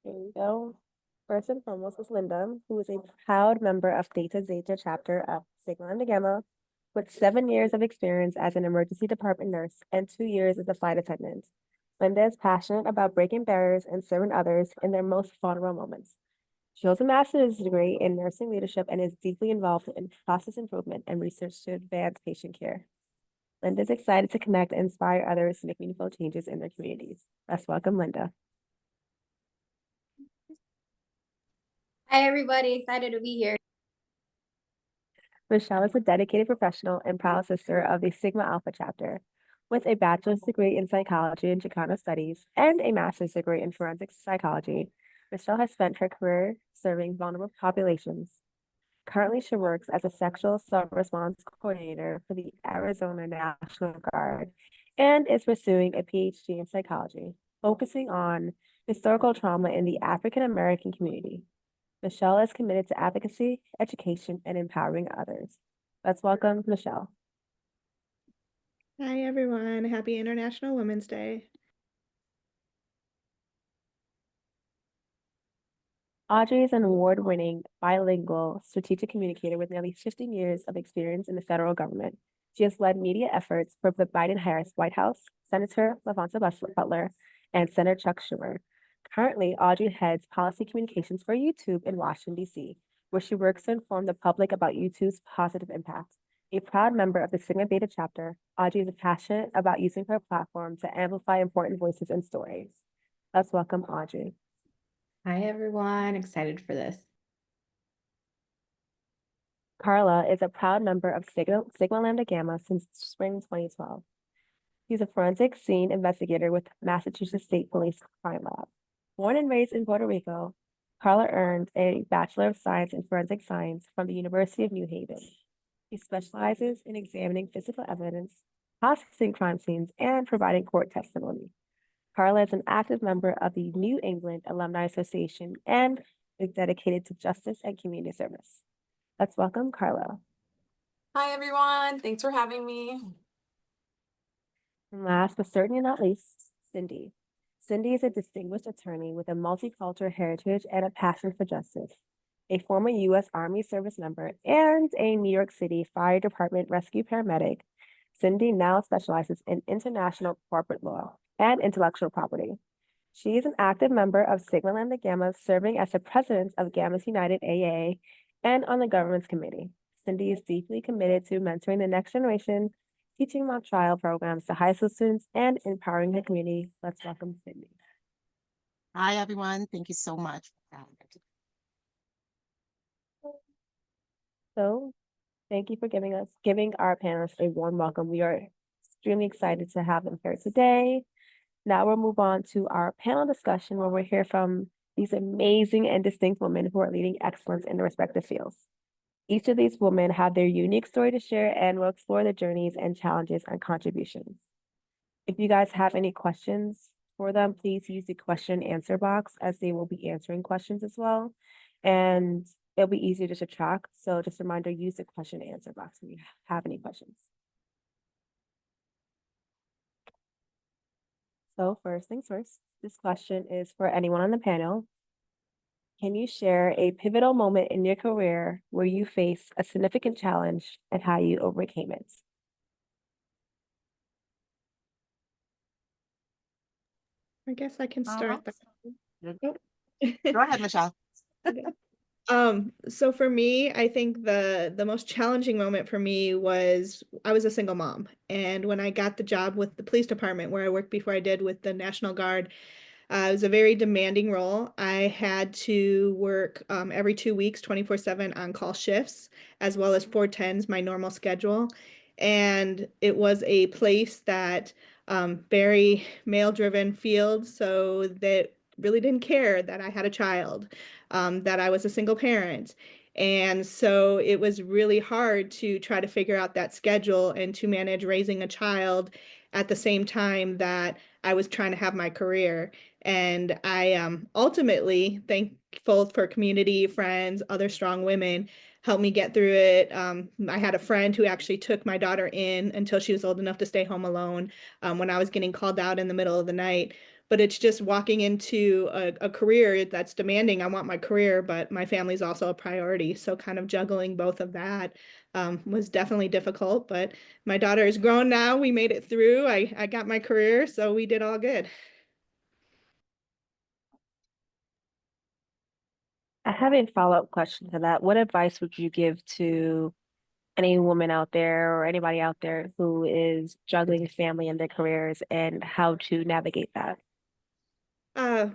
There you go. First and foremost is Linda, who is a proud member of Theta Zeta chapter of Sigma Lambda Gamma, with 7 years of experience as an emergency department nurse and 2 years as a flight attendant. Linda is passionate about breaking barriers and serving others in their most vulnerable moments. She holds a master's degree in nursing leadership and is deeply involved in process improvement and research to advance patient care. Linda is excited to connect and inspire others to make meaningful changes in their communities. Let's welcome Linda. Hi, everybody. Excited to be here. Michelle is a dedicated professional and proud sister of the Sigma Alpha chapter. With a bachelor's degree in psychology and Chicano studies and a master's degree in forensic psychology, Michelle has spent her career serving vulnerable populations. Currently, she works as a sexual self-response coordinator for the Arizona National Guard and is pursuing a PhD in psychology, focusing on historical trauma in the African American community. Michelle is committed to advocacy, education, and empowering others. Let's welcome Michelle. Hi, everyone. Happy International Women's Day. Audrey is an award-winning bilingual strategic communicator with nearly 15 years of experience in the federal government. She has led media efforts for the Biden-Harris White House, Senator LaVonta Butler, and Senator Chuck Schumer. Currently, Audrey heads policy communications for YouTube in Washington, D.C., where she works to inform the public about YouTube's positive impact. A proud member of the Sigma Beta chapter, Audrey is passionate about using her platform to amplify important voices and stories. Let's welcome Audrey. Hi, everyone. Excited for this. Carla is a proud member of Sigma Lambda Gamma since spring 2012. He's a forensic scene investigator with Massachusetts State Police Crime Lab. Born and raised in Puerto Rico, Carla earned a Bachelor of Science in Forensic Science from the University of New Haven. He specializes in examining physical evidence, processing crime scenes, and providing court testimony. Carla is an active member of the New England Alumni Association and is dedicated to justice and community service. Let's welcome Carla. Hi, everyone. Thanks for having me. And last but certainly not least, Cindy. Cindy is a distinguished attorney with a multicultural heritage and a passion for justice, a former U.S. Army service member, and a New York City Fire Department rescue paramedic. Cindy now specializes in international corporate law and intellectual property. She is an active member of Sigma Lambda Gamma, serving as the president of Gammas United AA and on the governance committee. Cindy is deeply committed to mentoring the next generation, teaching mock trial programs to high school students, and empowering her community. Let's welcome Cindy. Hi, everyone. Thank you so much. So, thank you for giving our panelists a warm welcome. We are extremely excited to have them here today. Now we'll move on to our panel discussion where we'll hear from these amazing and distinct women who are leading excellence in their respective fields. Each of these women have their unique story to share and will explore their journeys and challenges and contributions. If you guys have any questions for them, please use the question and answer box as they will be answering questions as well. And it'll be easier just to track. So just a reminder, use the question and answer box when you have any questions. So first things first, this question is for anyone on the panel. Can you share a pivotal moment in your career where you faced a significant challenge and how you overcame it? I guess I can start that. Go ahead, Michelle. So for me, I think the most challenging moment for me was I was a single mom. And when I got the job with the police department where I worked before I did with the National Guard, it was a very demanding role. I had to work every 2 weeks, 24/7 on-call shifts, as well as 410s, my normal schedule. And it was a place that very male-driven field, so that really didn't care that I had a child, that I was a single parent. And so it was really hard to try to figure out that schedule and to manage raising a child at the same time that I was trying to have my career. And I ultimately, thankful for community, friends, other strong women, helped me get through it. I had a friend who actually took my daughter in until she was old enough to stay home alone when I was getting called out in the middle of the night. but it's just walking into a career that's demanding. I want my career, but my family's also a priority. So kind of juggling both of that was definitely difficult, but my daughter is grown now. We made it through. I got my career, so we did all good. I have a follow-up question to that. What advice would you give to any woman out there or anybody out there who is juggling family and their careers and how to navigate that? Uh,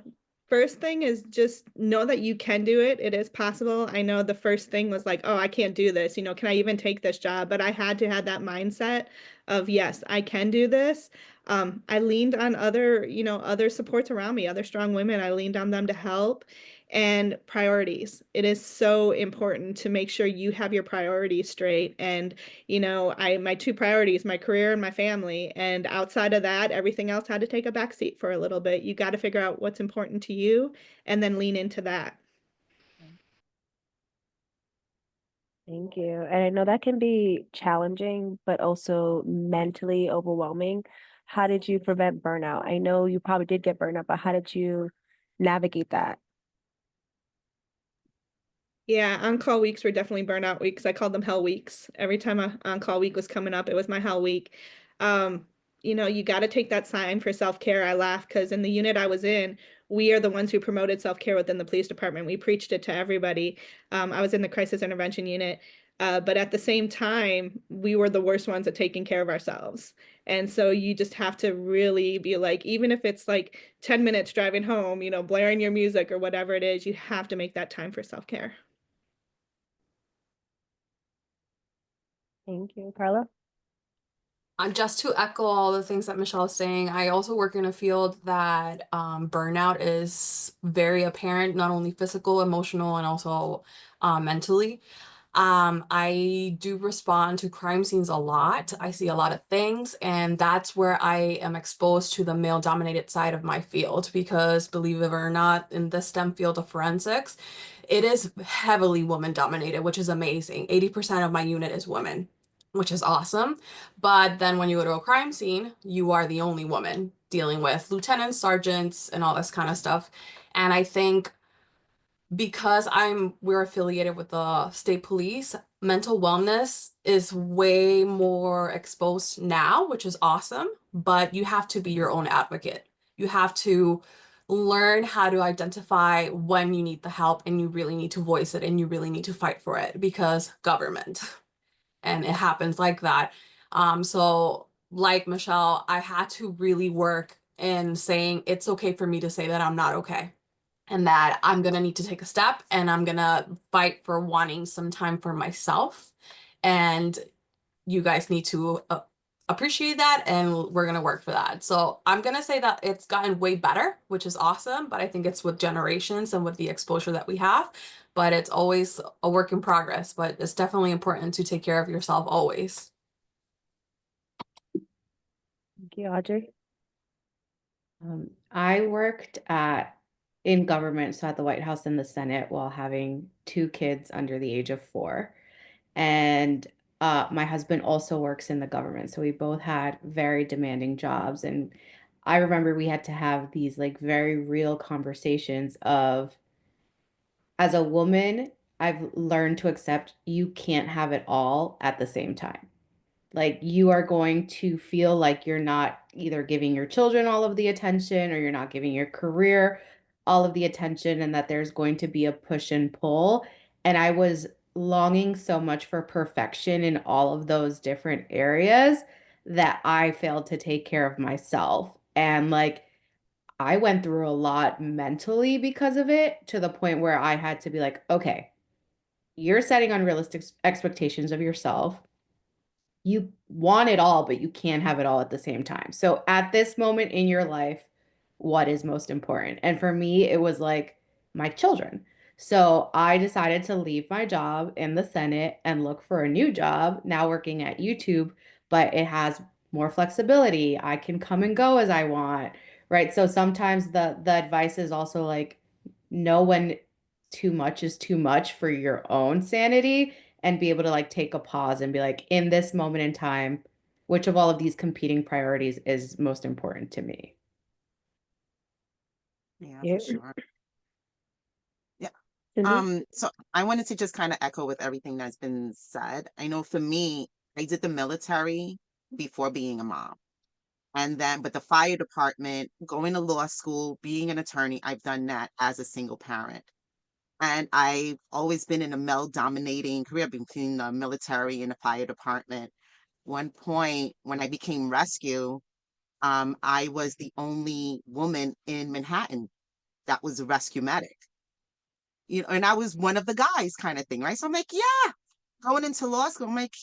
First thing is just know that you can do it. It is possible. I know the first thing was like, oh, I can't do this. You know, can I even take this job? But I had to have that mindset of, yes, I can do this. I leaned on other, other supports around me, other strong women. I leaned on them to help. And priorities. It is so important to make sure you have your priorities straight. And my two priorities, my career and my family. And outside of that, everything else had to take a backseat for a little bit. You got to figure out what's important to you and then lean into that. Thank you. And I know that can be challenging, but also mentally overwhelming. How did you prevent burnout? I know you probably did get burnout, but how did you navigate that? Yeah, on-call weeks were definitely burnout weeks. I called them hell weeks. Every time a on-call week was coming up, it was my hell week. Um, you got to take that sign for self-care. I laugh because in the unit I was in, we are the ones who promoted self-care within the police department. We preached it to everybody. I was in the crisis intervention unit, but at the same time, we were the worst ones at taking care of ourselves. And so you just have to really be like, even if it's like 10 minutes driving home, blaring your music or whatever it is, you have to make that time for self-care. Thank you, Carla. Just to echo all the things that Michelle is saying, I also work in a field that burnout is very apparent, not only physical, emotional, and also mentally. I do respond to crime scenes a lot. I see a lot of things, and that's where I am exposed to the male-dominated side of my field because, believe it or not, in the STEM field of forensics, it is heavily woman-dominated, which is amazing. 80% of my unit is women, which is awesome. But then when you go to a crime scene, you are the only woman dealing with lieutenants, sergeants, and all this kind of stuff. And I think because we're affiliated with the state police, mental wellness is way more exposed now, which is awesome, but you have to be your own advocate. You have to learn how to identify when you need the help and you really need to voice it and you really need to fight for it because government and it happens like that. So like Michelle, I had to really work in saying it's okay for me to say that I'm not okay and that I'm gonna need to take a step and I'm gonna fight for wanting some time for myself. And you guys need to appreciate that and we're gonna work for that. So I'm gonna say that it's gotten way better, which is awesome, but I think it's with generations and with the exposure that we have. But it's always a work in progress, but it's definitely important to take care of yourself always. Thank you, Audrey. I worked in government, so at the White House and the Senate, while having two kids under the age of 4. And my husband also works in the government, so we both had very demanding jobs. And I remember we had to have these like very real conversations of, as a woman, I've learned to accept you can't have it all at the same time. Like you are going to feel like you're not either giving your children all of the attention or you're not giving your career all of the attention, and that there's going to be a push and pull. And I was longing so much for perfection in all of those different areas that I failed to take care of myself. And like I went through a lot mentally because of it, to the point where I had to be like, okay, you're setting unrealistic expectations of yourself. You want it all, but you can't have it all at the same time. So at this moment in your life, what is most important? And for me, it was like my children. So I decided to leave my job in the Senate and look for a new job, now working at YouTube, but it has more flexibility. I can come and go as I want, right? So sometimes the advice is also like know when too much is too much for your own sanity, and be able to like take a pause and be like, in this moment in time, which of all of these competing priorities is most important to me? Yeah, Yeah. for sure. Yeah. Cindy? So I wanted to just kind of echo with everything that's been said. I know for me, I did the military before being a mom. And then, but the fire department, going to law school, being an attorney, I've done that as a single parent. And I've always been in a male dominating career between the military and the fire department. One point when I became rescue, I was the only woman in Manhattan that was a rescue medic. You know, and I was one of the guys kind of thing, right? So I'm like, yeah, going into law school, I'm like,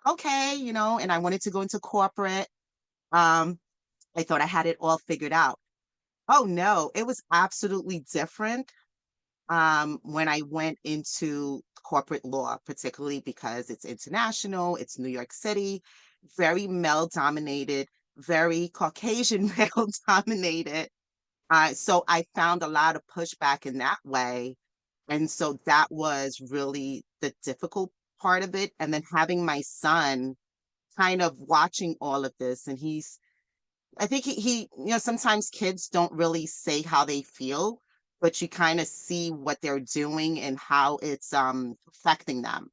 okay, you know, and I wanted to go into corporate. Um, I thought I had it all figured out. Oh no, it was absolutely different when I went into corporate law, particularly because it's international, it's New York City, very male dominated, very Caucasian male dominated. So I found a lot of pushback in that way. And so that was really the difficult part of it. And then having my son kind of watching all of this, and I think you know, sometimes kids don't really say how they feel, but you kind of see what they're doing and how it's affecting them.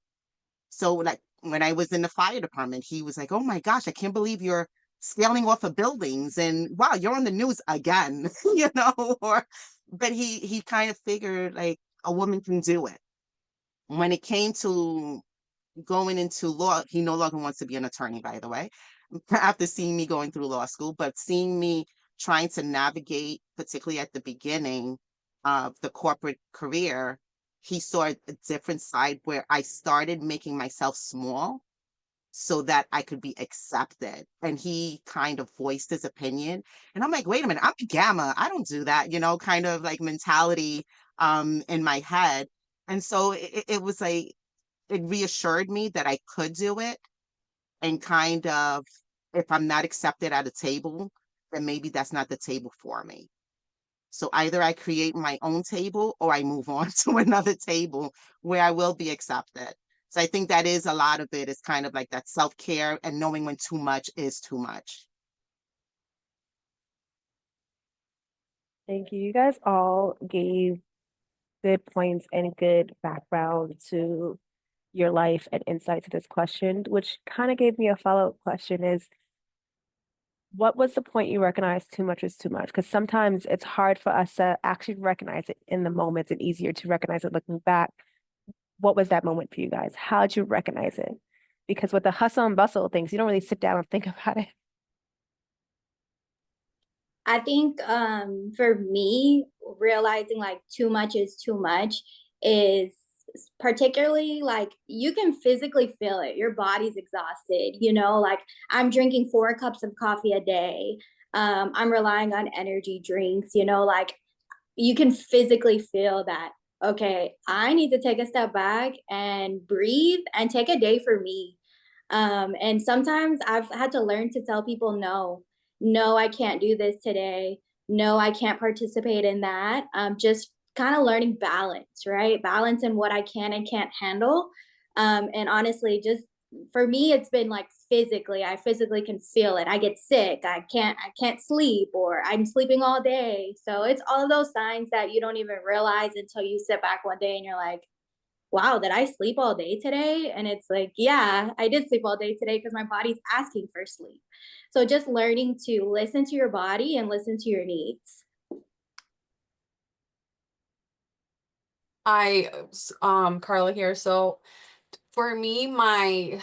So like when I was in the fire department, he was like, "Oh my gosh, I can't believe you're scaling off of buildings and wow, you're on the news again," you know, or but he kind of figured like a woman can do it. When it came to going into law, he no longer wants to be an attorney, by the way, after seeing me going through law school, but seeing me trying to navigate, particularly at the beginning of the corporate career, he saw a different side where I started making myself small so that I could be accepted. And he kind of voiced his opinion. And I'm like, wait a minute, I'm a gamma. I don't do that, you know, kind of like mentality in my head. And so it was like, it reassured me that I could do it and kind of, if I'm not accepted at a table, then maybe that's not the table for me. So either I create my own table or I move on to another table where I will be accepted. So I think that is a lot of it is kind of like that self-care and knowing when too much is too much. Thank you. You guys all gave good points and good background to your life and insight to this question, which kind of gave me a follow-up question is, what was the point you recognized too much is too much? Because sometimes it's hard for us to actually recognize it in the moment and easier to recognize it looking back. What was that moment for you guys? How did you recognize it? Because with the hustle and bustle of things, you don't really sit down and think about it. I think for me, realizing like too much is too much is particularly like you can physically feel it. Your body's exhausted, you know, like I'm drinking 4 cups of coffee a day. I'm relying on energy drinks, you know, like you can physically feel that, okay, I need to take a step back and breathe and take a day for me. And sometimes I've had to learn to tell people no, no, I can't do this today. No, I can't participate in that. Just kind of learning balance, right? Balance in what I can and can't handle. And honestly, just for me it's been like physically, I physically can feel it. I get sick, I can't sleep, or I'm sleeping all day. So it's all of those signs that you don't even realize until you sit back one day and you're like, wow, did I sleep all day today? And it's like, yeah, I did sleep all day today because my body's asking for sleep. So just learning to listen to your body and listen to your needs. Carla here. So for me, my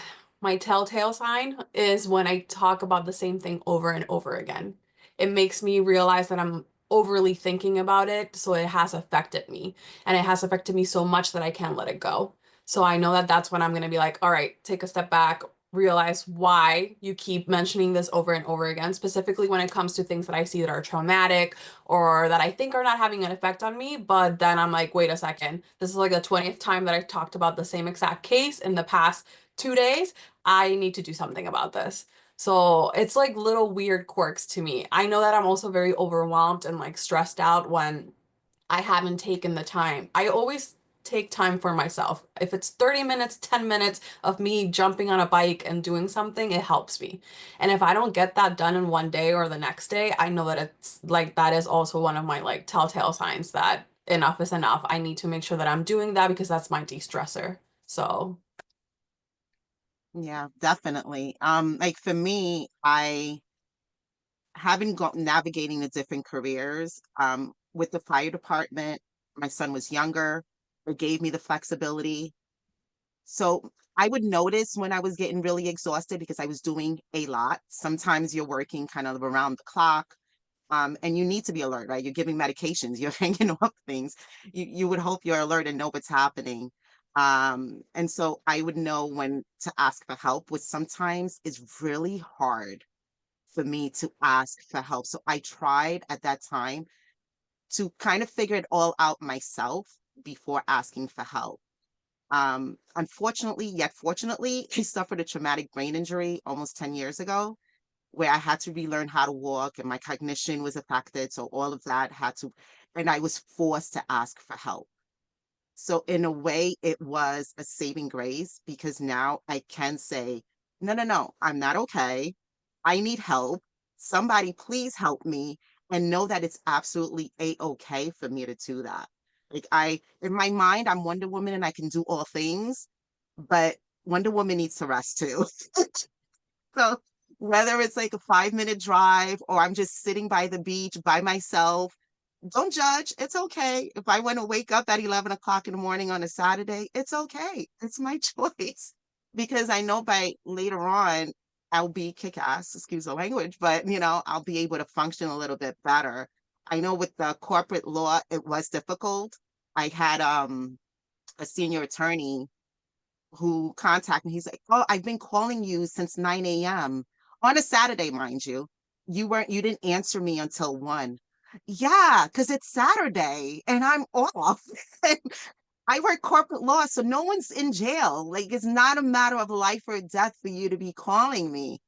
telltale sign is when I talk about the same thing over and over again. It makes me realize that I'm overly thinking about it, so it has affected me, and it has affected me so much that I can't let it go. So I know that that's when I'm going to be like, all right, take a step back, realize why you keep mentioning this over and over again, specifically when it comes to things that I see that are traumatic or that I think are not having an effect on me. But then I'm like, wait a second, this is like the 20th time that I talked about the same exact case in the past 2 days. I need to do something about this. So it's like little weird quirks to me. I know that I'm also very overwhelmed and like stressed out when I haven't taken the time. I always take time for myself. If it's 30 minutes, 10 minutes of me jumping on a bike and doing something, it helps me. And if I don't get that done in one day or the next day, I know that it's like that is also one of my like telltale signs that enough is enough. I need to make sure that I'm doing that because that's my de-stressor. So, Yeah, definitely. Like for me, I having gone navigating the different careers, with the fire department, my son was younger, it gave me the flexibility. So I would notice when I was getting really exhausted because I was doing a lot. Sometimes you're working kind of around the clock, and you need to be alert, right? You're giving medications, you're hanging off things. You would hope you're alert and know what's happening. And so I would know when to ask for help, which sometimes is really hard for me to ask for help. So I tried at that time to kind of figure it all out myself before asking for help. Unfortunately, yet fortunately, I suffered a traumatic brain injury almost 10 years ago where I had to relearn how to walk and my cognition was affected. So all of that had to, and I was forced to ask for help. So in a way, it was a saving grace because now I can say, no, no, no, I'm not okay. I need help. Somebody please help me and know that it's absolutely a-okay for me to do that. Like in my mind, I'm Wonder Woman and I can do all things, but Wonder Woman needs to rest too. So whether it's like a 5 minute drive or I'm just sitting by the beach by myself, don't judge. It's okay. If I want to wake up at 11 o'clock in the morning on a Saturday, it's okay. It's my choice because I know by later on I'll be kick ass, excuse the language, but I'll be able to function a little bit better. I know with the corporate law, it was difficult. I had a senior attorney who contacted me. He's like, "Oh, I've been calling you since 9 a.m. on a Saturday, mind you. You didn't answer me until 1." Yeah, because it's Saturday and I'm off. And I work corporate law, so no one's in jail. Like it's not a matter of life or death for you to be calling me.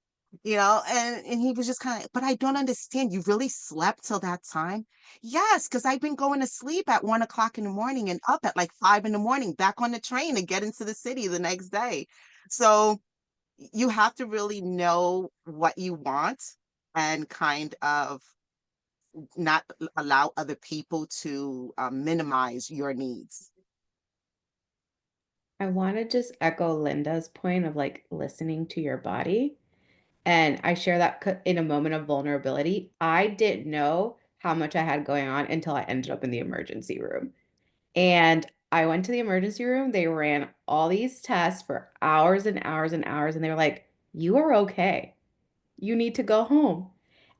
And he was just kind of, but I don't understand. You really slept till that time? Yes, because I've been going to sleep at 1 o'clock in the morning and up at like 5 in the morning, back on the train to get into the city the next day. So you have to really know what you want and kind of not allow other people to minimize your needs. I want to just echo Linda's point of like listening to your body. And I share that in a moment of vulnerability. I didn't know how much I had going on until I ended up in the emergency room. And I went to the emergency room. They ran all these tests for hours and hours and hours. And they were like, "You are okay. You need to go home."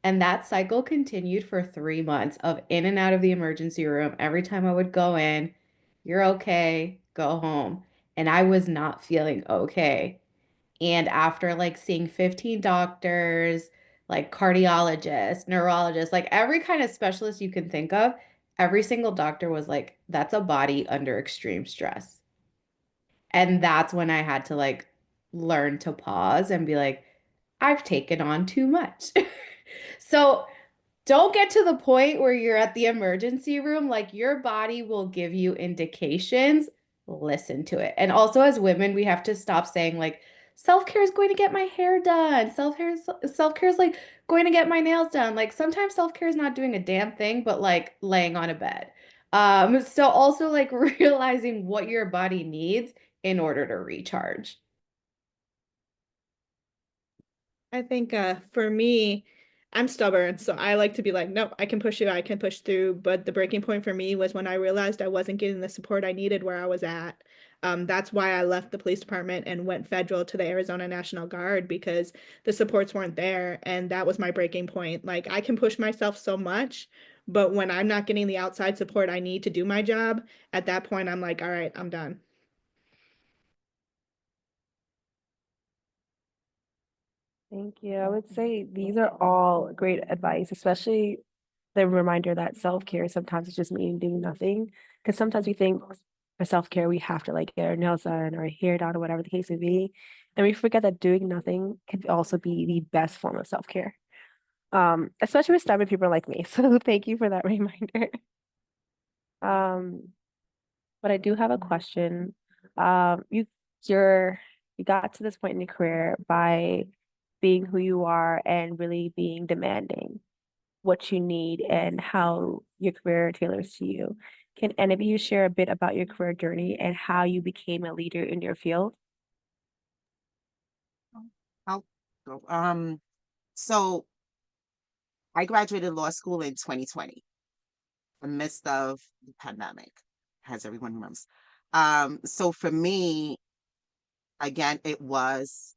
And that cycle continued for 3 months of in and out of the emergency room. Every time I would go in, "You're okay, go home." And I was not feeling okay. And after like seeing 15 doctors, like cardiologists, neurologists, like every kind of specialist you can think of, every single doctor was like, "That's a body under extreme stress." And that's when I had to like learn to pause and be like, "I've taken on too much." So don't get to the point where you're at the emergency room. Like your body will give you indications. Listen to it. And also as women, we have to stop saying like self-care is going to get my hair done. Self-care is like going to get my nails done. Like sometimes self-care is not doing a damn thing, but like laying on a bed. So also like realizing what your body needs in order to recharge. I think for me, I'm stubborn, so I like to be like, nope, I can push it, I can push through. But the breaking point for me was when I realized I wasn't getting the support I needed where I was at. That's why I left the police department and went federal to the Arizona National Guard because the supports weren't there, and that was my breaking point. Like I can push myself so much, but when I'm not getting the outside support I need to do my job, at that point I'm like, all right, I'm done. Thank you. I would say these are all great advice, especially the reminder that self-care sometimes is just meaning doing nothing. Because sometimes we think for self-care, we have to like get our nails done or hair done or whatever the case may be. And we forget that doing nothing can also be the best form of self-care. Especially with stubborn people like me. So thank you for that reminder. Um, But I do have a question. You're you got to this point in your career by being who you are and really being demanding what you need and how your career tailors to you. Can any of you share a bit about your career journey and how you became a leader in your field? I'll go. So I graduated law school in 2020, the midst of the pandemic, as everyone remembers. So for me, again, it was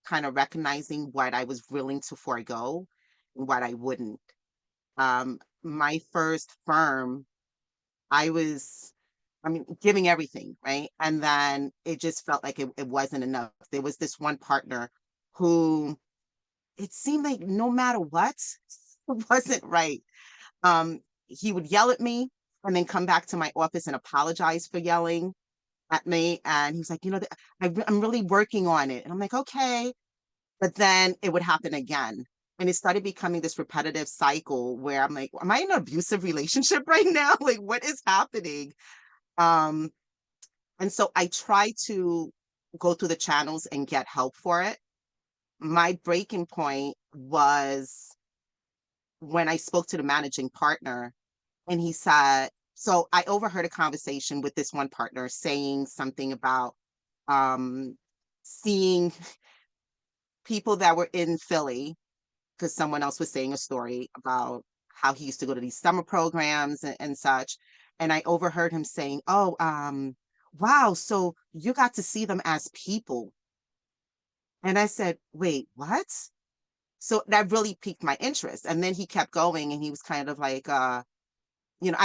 kind of recognizing what I was willing to forego and what I wouldn't. My first firm, I was, I mean, giving everything, right? And then it just felt like it wasn't enough. There was this one partner who it seemed like no matter what, it wasn't right. He would yell at me and then come back to my office and apologize for yelling at me. And he was like, I'm really working on it. And I'm like, okay. But then it would happen again. And it started becoming this repetitive cycle where I'm like, am I in an abusive relationship right now? Like, what is happening? Um, and so I try to go through the channels and get help for it. My breaking point was when I spoke to the managing partner, and he said, so I overheard a conversation with this one partner saying something about um, seeing people that were in Philly, because someone else was saying a story about how he used to go to these summer programs and such. And I overheard him saying, oh, wow, so you got to see them as people. And I said, wait, what? So that really piqued my interest. And then he kept going and he was kind of like, I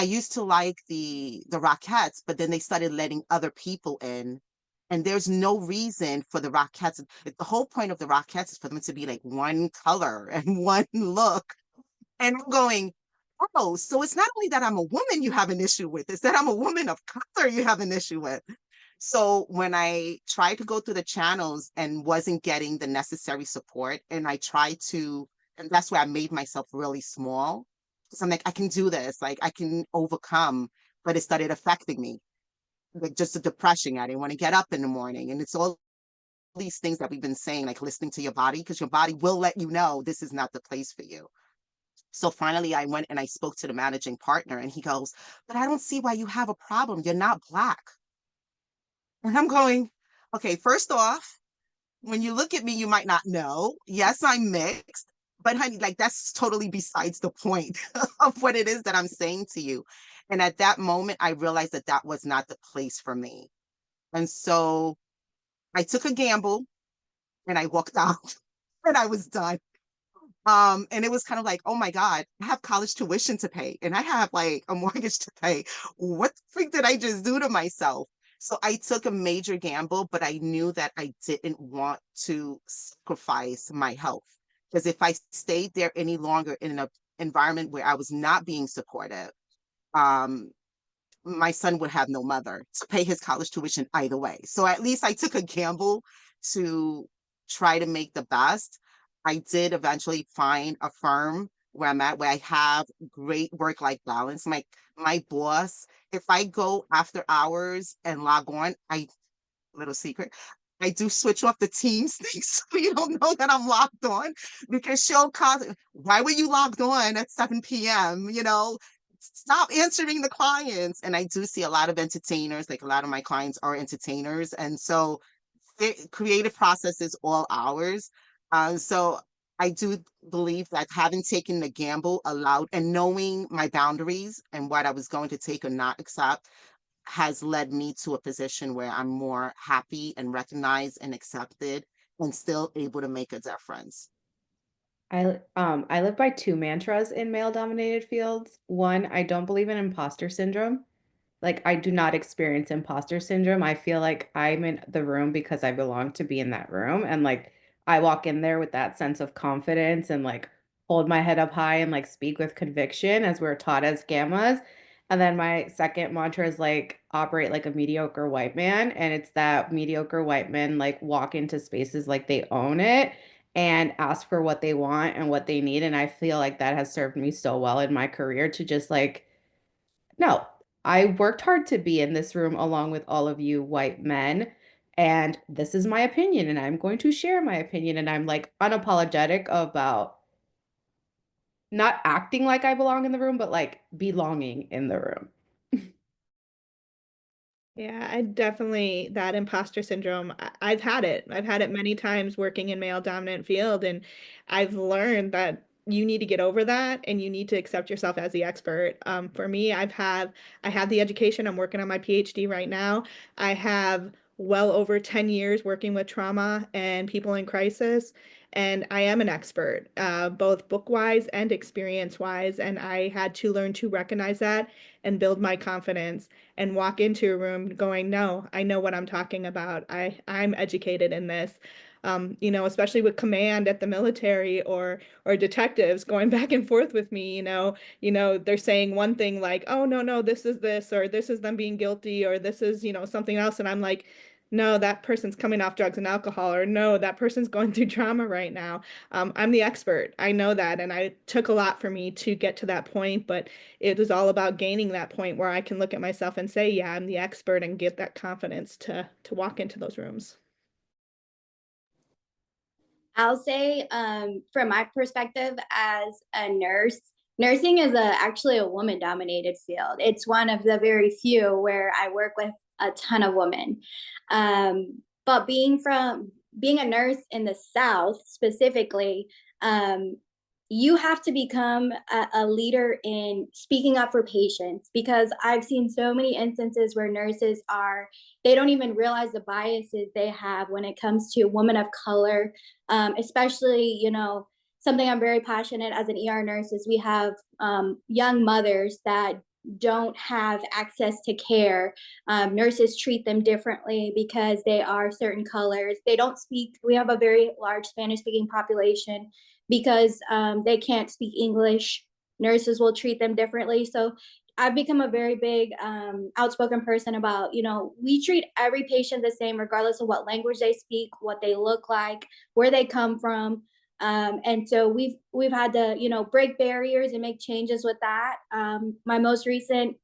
used to like the Rockettes, but then they started letting other people in. And there's no reason for the Rockettes. The whole point of the Rockettes is for them to be like one color and one look. And I'm going, oh, so it's not only that I'm a woman you have an issue with, it's that I'm a woman of color you have an issue with. So when I tried to go through the channels and wasn't getting the necessary support, and I tried to, and that's where I made myself really small. Because I'm like, I can do this, like I can overcome, but it started affecting me. Like just the depression. I didn't want to get up in the morning. And it's all these things that we've been saying, like listening to your body, because your body will let you know this is not the place for you. So finally, I went and I spoke to the managing partner, and he goes, but I don't see why you have a problem. You're not Black. And I'm going, okay, first off, when you look at me, you might not know. Yes, I'm mixed, but honey, like that's totally besides the point of what it is that I'm saying to you. And at that moment, I realized that that was not the place for me. And so I took a gamble and I walked out and I was done. And it was kind of like, oh my God, I have college tuition to pay and I have like a mortgage to pay. What the freak did I just do to myself? So I took a major gamble, but I knew that I didn't want to sacrifice my health. Because if I stayed there any longer in an environment where I was not being supportive, um, my son would have no mother to pay his college tuition either way. So at least I took a gamble to try to make the best. I did eventually find a firm where I'm at, where I have great work-life balance. My boss, if I go after hours and log on, little secret, I do switch off the Teams thing so you don't know that I'm logged on because she'll call, why were you logged on at 7 p.m.? Stop answering the clients. And I do see a lot of entertainers, like a lot of my clients are entertainers. And so creative processes all hours. So I do believe that having taken the gamble allowed and knowing my boundaries and what I was going to take or not accept has led me to a position where I'm more happy and recognized and accepted and still able to make a difference. I live by two mantras in male dominated fields. One, I don't believe in imposter syndrome. Like, I do not experience imposter syndrome. I feel like I'm in the room because I belong to be in that room. And like, I walk in there with that sense of confidence and like hold my head up high and like speak with conviction as we're taught as gammas. And then my second mantra is like, operate like a mediocre white man. And it's that mediocre white men like walk into spaces like they own it and ask for what they want and what they need. And I feel like that has served me so well in my career to just like, no, I worked hard to be in this room along with all of you white men. And this is my opinion, and I'm going to share my opinion. And I'm like unapologetic about not acting like I belong in the room, but like belonging in the room. Yeah, I definitely that imposter syndrome. I've had it. I've had it many times working in male dominant field, and I've learned that you need to get over that and you need to accept yourself as the expert. For me, I have the education. I'm working on my PhD right now. I have well over 10 years working with trauma and people in crisis, and I am an expert, both book-wise and experience-wise, and I had to learn to recognize that and build my confidence and walk into a room going, no, I know what I'm talking about. I'm educated in this. Especially with command at the military or detectives going back and forth with me, they're saying one thing like, oh no, this is this, or this is them being guilty, or this is, something else. And I'm like, no, that person's coming off drugs and alcohol, or no, that person's going through trauma right now. I'm the expert. I know that. And I took a lot for me to get to that point, but it was all about gaining that point where I can look at myself and say, yeah, I'm the expert, and get that confidence to walk into those rooms. I'll say, from my perspective as a nurse, nursing is actually a woman dominated field. It's one of the very few where I work with a ton of women. But being a nurse in the South specifically, you have to become a leader in speaking up for patients, because I've seen so many instances where nurses they don't even realize the biases they have when it comes to women of color, especially, something I'm very passionate as an ER nurse is we have young mothers that don't have access to care. Nurses treat them differently because they are certain colors. They don't speak, we have a very large Spanish speaking population. Because they can't speak English, nurses will treat them differently. So I've become a very big outspoken person about, we treat every patient the same, regardless of what language they speak, what they look like, where they come from. And so we've had to, break barriers and make changes with that. My most recent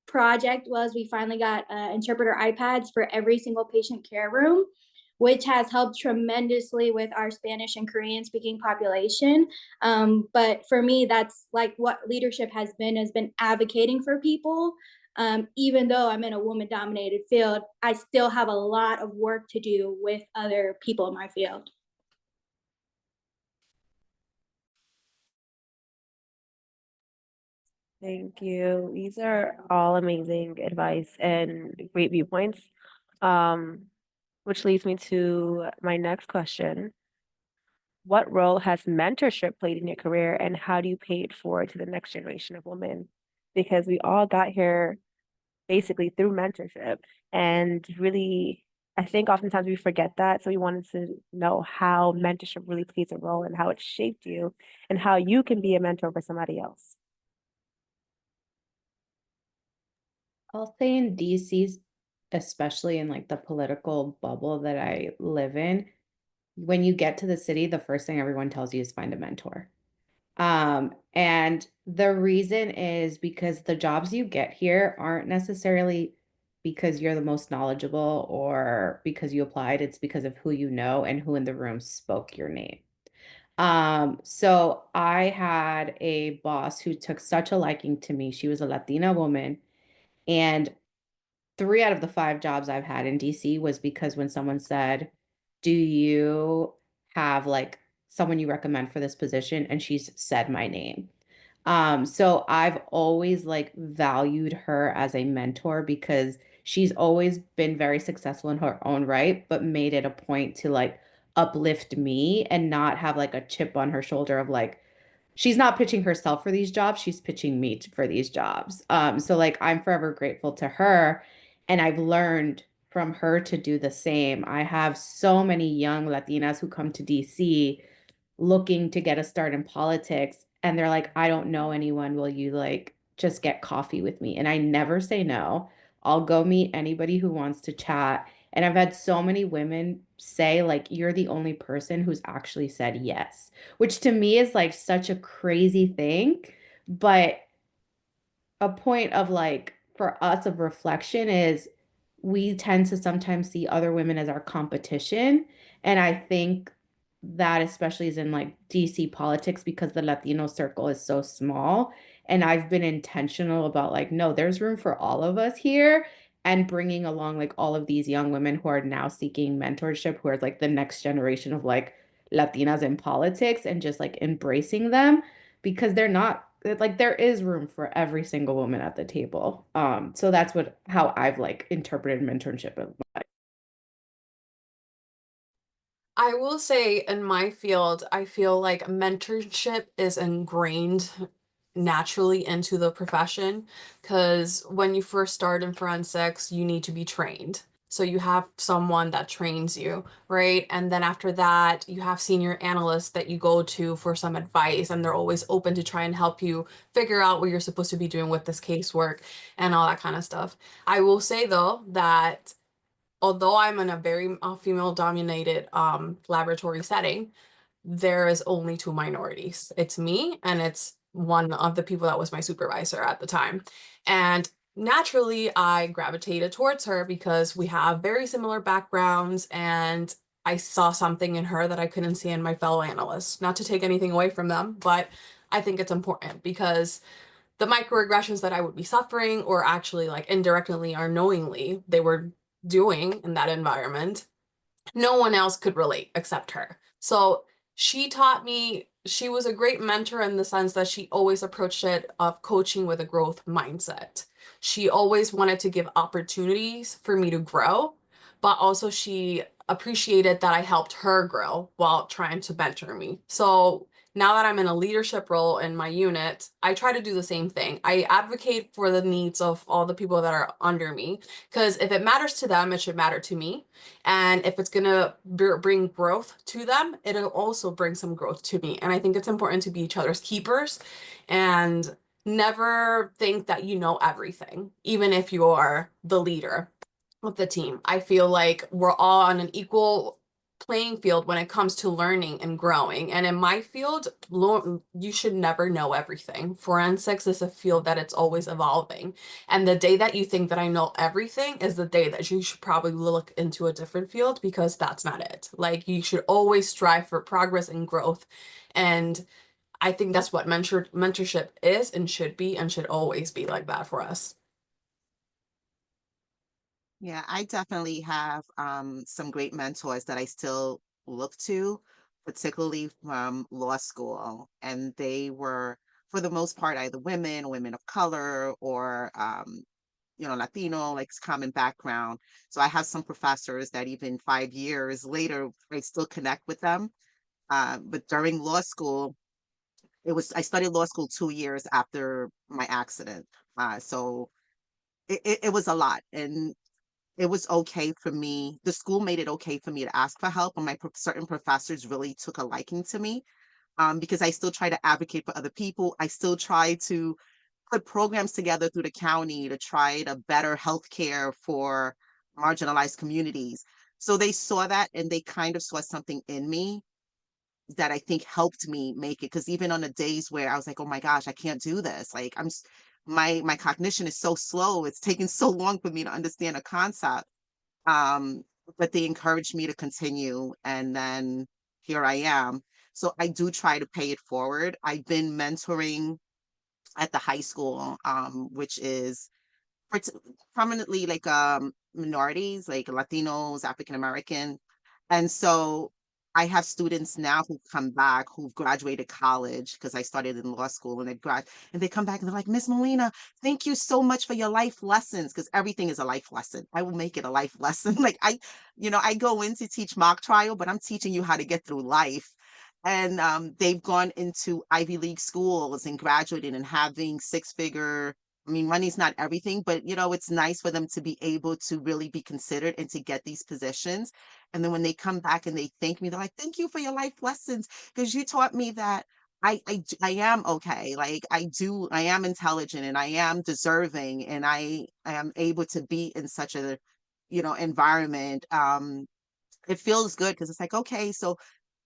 project was we finally got interpreter iPads for every single patient care room, which has helped tremendously with our Spanish and Korean speaking population. But for me, that's like what leadership has been advocating for people. Even though I'm in a woman dominated field, I still have a lot of work to do with other people in my field. Thank you. These are all amazing advice and great viewpoints. Which leads me to my next question. What role has mentorship played in your career, and how do you pay it forward to the next generation of women? Because we all got here basically through mentorship. And really, I think oftentimes we forget that. So we wanted to know how mentorship really plays a role and how it shaped you and how you can be a mentor for somebody else. I'll say in DC, especially in like the political bubble that I live in, when you get to the city, the first thing everyone tells you is find a mentor. And the reason is because the jobs you get here aren't necessarily because you're the most knowledgeable or because you applied, it's because of who you know and who in the room spoke your name. So I had a boss who took such a liking to me. She was a Latina woman, and 3 out of the 5 jobs I've had in DC was because when someone said, do you have like someone you recommend for this position? And she's said my name. So I've always like valued her as a mentor because she's always been very successful in her own right, but made it a point to like uplift me and not have like a chip on her shoulder of like, she's not pitching herself for these jobs, she's pitching me for these jobs. So like I'm forever grateful to her, and I've learned from her to do the same. I have so many young Latinas who come to DC looking to get a start in politics, and they're like, I don't know anyone, will you like just get coffee with me? And I never say no. I'll go meet anybody who wants to chat. And I've had so many women say like, you're the only person who's actually said yes, which to me is like such a crazy thing, but a point of like for us of reflection is we tend to sometimes see other women as our competition. And I think that especially is in like DC politics because the Latino circle is so small. And I've been intentional about like, no, there's room for all of us here and bringing along like all of these young women who are now seeking mentorship, who are like the next generation of like Latinas in politics and just like embracing them because they're not like there is room for every single woman at the table. So that's what how I've like interpreted mentorship. I will say in my field, I feel like mentorship is ingrained naturally into the profession because when you first start in forensics, you need to be trained. So you have someone that trains you, right? And then after that, you have senior analysts that you go to for some advice, and they're always open to try and help you figure out what you're supposed to be doing with this casework and all that kind of stuff. I will say though that although I'm in a very female dominated laboratory setting, there is only two minorities. It's me and it's one of the people that was my supervisor at the time. And naturally, I gravitated towards her because we have very similar backgrounds and I saw something in her that I couldn't see in my fellow analysts. Not to take anything away from them, but I think it's important because the microaggressions that I would be suffering, or actually like indirectly or knowingly they were doing in that environment, no one else could relate except her. So she taught me, she was a great mentor in the sense that she always approached it of coaching with a growth mindset. She always wanted to give opportunities for me to grow, but also she appreciated that I helped her grow while trying to mentor me. So now that I'm in a leadership role in my unit, I try to do the same thing. I advocate for the needs of all the people that are under me because if it matters to them, it should matter to me. And if it's going to bring growth to them, it'll also bring some growth to me. And I think it's important to be each other's keepers and never think that you know everything, even if you are the leader of the team. I feel like we're all on an equal playing field when it comes to learning and growing. And in my field, you should never know everything. Forensics is a field that it's always evolving. And the day that you think that I know everything is the day that you should probably look into a different field because that's not it. Like you should always strive for progress and growth. And I think that's what mentorship is and should be and should always be like that for us. Yeah, I definitely have some great mentors that I still look to, particularly from law school. And they were, for the most part, either women, women of color, or Latino, like common background. So I have some professors that even 5 years later, I still connect with them. But during law school, I studied law school 2 years after my accident. So it was a lot. And it was okay for me. The school made it okay for me to ask for help, and certain professors really took a liking to me because I still try to advocate for other people. I still try to put programs together through the county to try to better healthcare for marginalized communities. So they saw that and they kind of saw something in me that I think helped me make it. Because even on the days where I was like, oh my gosh, I can't do this. Like my cognition is so slow. It's taking so long for me to understand a concept. Um, but they encouraged me to continue, and then here I am. So I do try to pay it forward. I've been mentoring at the high school, which is pret- prominently like minorities, like Latinos, African American. And so I have students now who come back who've graduated college because I started in law school, and they come back and they're like, Miss Molina, thank you so much for your life lessons, because everything is a life lesson. I will make it a life lesson. Like I go in to teach mock trial, but I'm teaching you how to get through life. And they've gone into Ivy League schools and graduated and having six-figure. I mean, money's not everything, but it's nice for them to be able to really be considered and to get these positions. And then when they come back and they thank me, they're like, "Thank you for your life lessons, because you taught me that I am okay. Like I am intelligent and I am deserving and I am able to be in such a, environment." It feels good because it's like, okay, so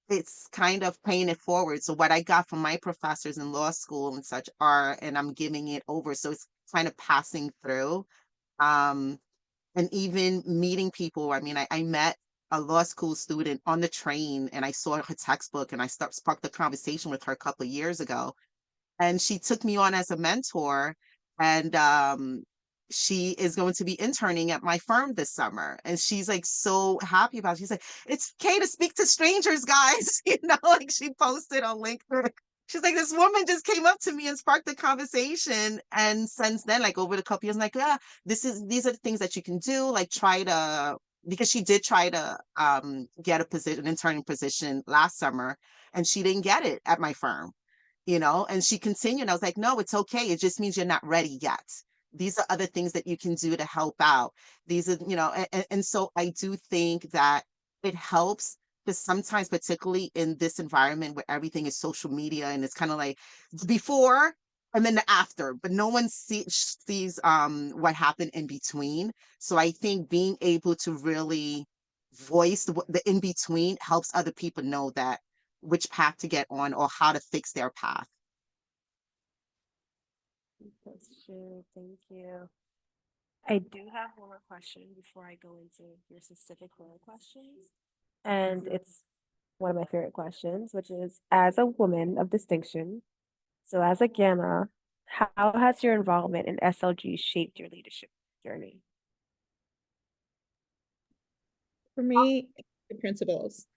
it's kind of paying it forward. So what I got from my professors in law school and such and I'm giving it over. So it's kind of passing through. Um, and even meeting people. I mean, I met a law school student on the train and I saw her textbook and I sparked a conversation with her a couple of years ago. And she took me on as a mentor. And she is going to be interning at my firm this summer. And she's like so happy about it. She's like, it's okay to speak to strangers, guys. You know, like she posted on LinkedIn. She's like, this woman just came up to me and sparked a conversation. And since then, like over the couple years, I'm like, yeah, these are the things that you can do. Like try to, because she did try to get a position, an interning position last summer, and she didn't get it at my firm, you know, and she continued. I was like, no, it's okay. It just means you're not ready yet. These are other things that you can do to help out. These are, you know, and so I do think that it helps because sometimes, particularly in this environment where everything is social media and it's kind of like before and then the after, but no one sees what happened in between. So I think being able to really voice the in between helps other people know that which path to get on or how to fix their path. That's true. Thank you. I do have one more question before I go into your specific role questions. And it's one of my favorite questions, which is as a woman of distinction, so as a Gamma, how has your involvement in SLG shaped your leadership journey? For me, the principles.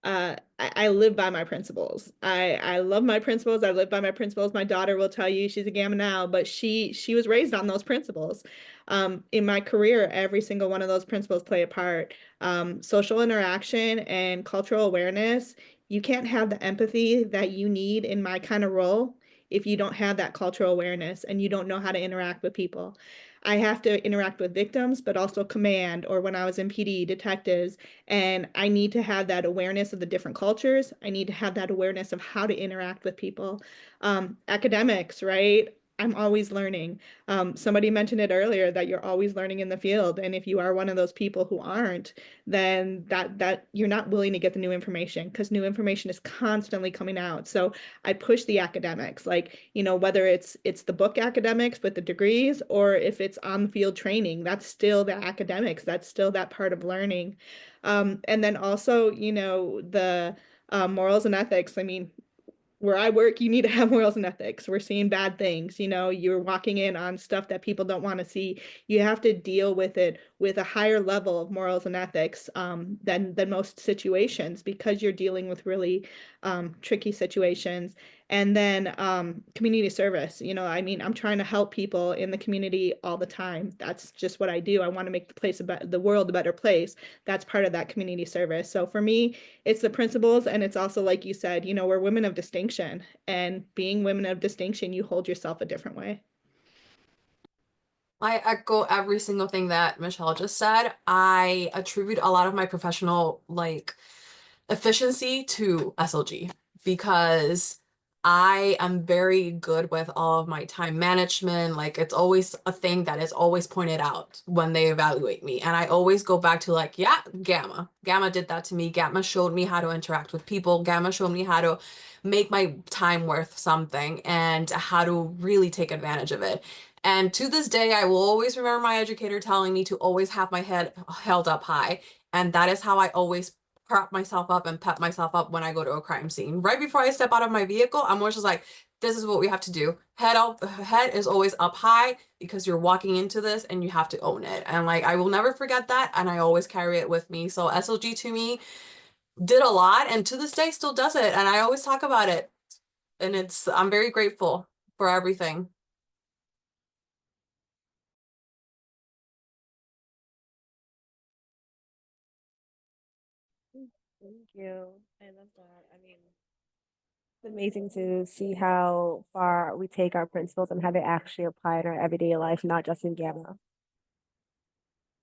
I live by my principles. I love my principles. I live by my principles. My daughter will tell you she's a Gamma now, but she was raised on those principles. In my career, every single one of those principles play a part. Social interaction and cultural awareness. You can't have the empathy that you need in my kind of role if you don't have that cultural awareness and you don't know how to interact with people. I have to interact with victims, but also command, or when I was in PD, detectives. And I need to have that awareness of the different cultures. I need to have that awareness of how to interact with people. Academics, right? I'm always learning. Somebody mentioned it earlier that you're always learning in the field. And if you are one of those people who aren't, then that you're not willing to get the new information because new information is constantly coming out. So I push the academics, like, you know, whether it's the book academics with the degrees or if it's on the field training, that's still the academics, that's still that part of learning. And then also, you know, the morals and ethics. I mean, where I work, you need to have morals and ethics. We're seeing bad things, you know, you're walking in on stuff that people don't want to see. You have to deal with it with a higher level of morals and ethics than most situations because you're dealing with really tricky situations. And then community service, you know, I mean, I'm trying to help people in the community all the time. That's just what I do. I want to make the world a better place. That's part of that community service. So for me, it's the principles, and it's also, like you said, you know, we're women of distinction, and being women of distinction, you hold yourself a different way. I echo every single thing that Michelle just said. I attribute a lot of my professional efficiency to SLG because I am very good with all of my time management. Like it's always a thing that is always pointed out when they evaluate me. And I always go back to like, yeah, Gamma. Gamma did that to me. Gamma showed me how to interact with people. Gamma showed me how to make my time worth something and how to really take advantage of it. And to this day, I will always remember my educator telling me to always have my head held up high. And that is how I always prop myself up and pep myself up when I go to a crime scene. Right before I step out of my vehicle, I'm always just like, this is what we have to do. Head is always up high because you're walking into this and you have to own it. And like, I will never forget that. And I always carry it with me. So SLG to me did a lot and to this day still does it. And I always talk about it. And I'm very grateful for everything. Thank you. I love that. I mean, it's amazing to see how far we take our principles and how they actually apply in our everyday life, not just in Gamma.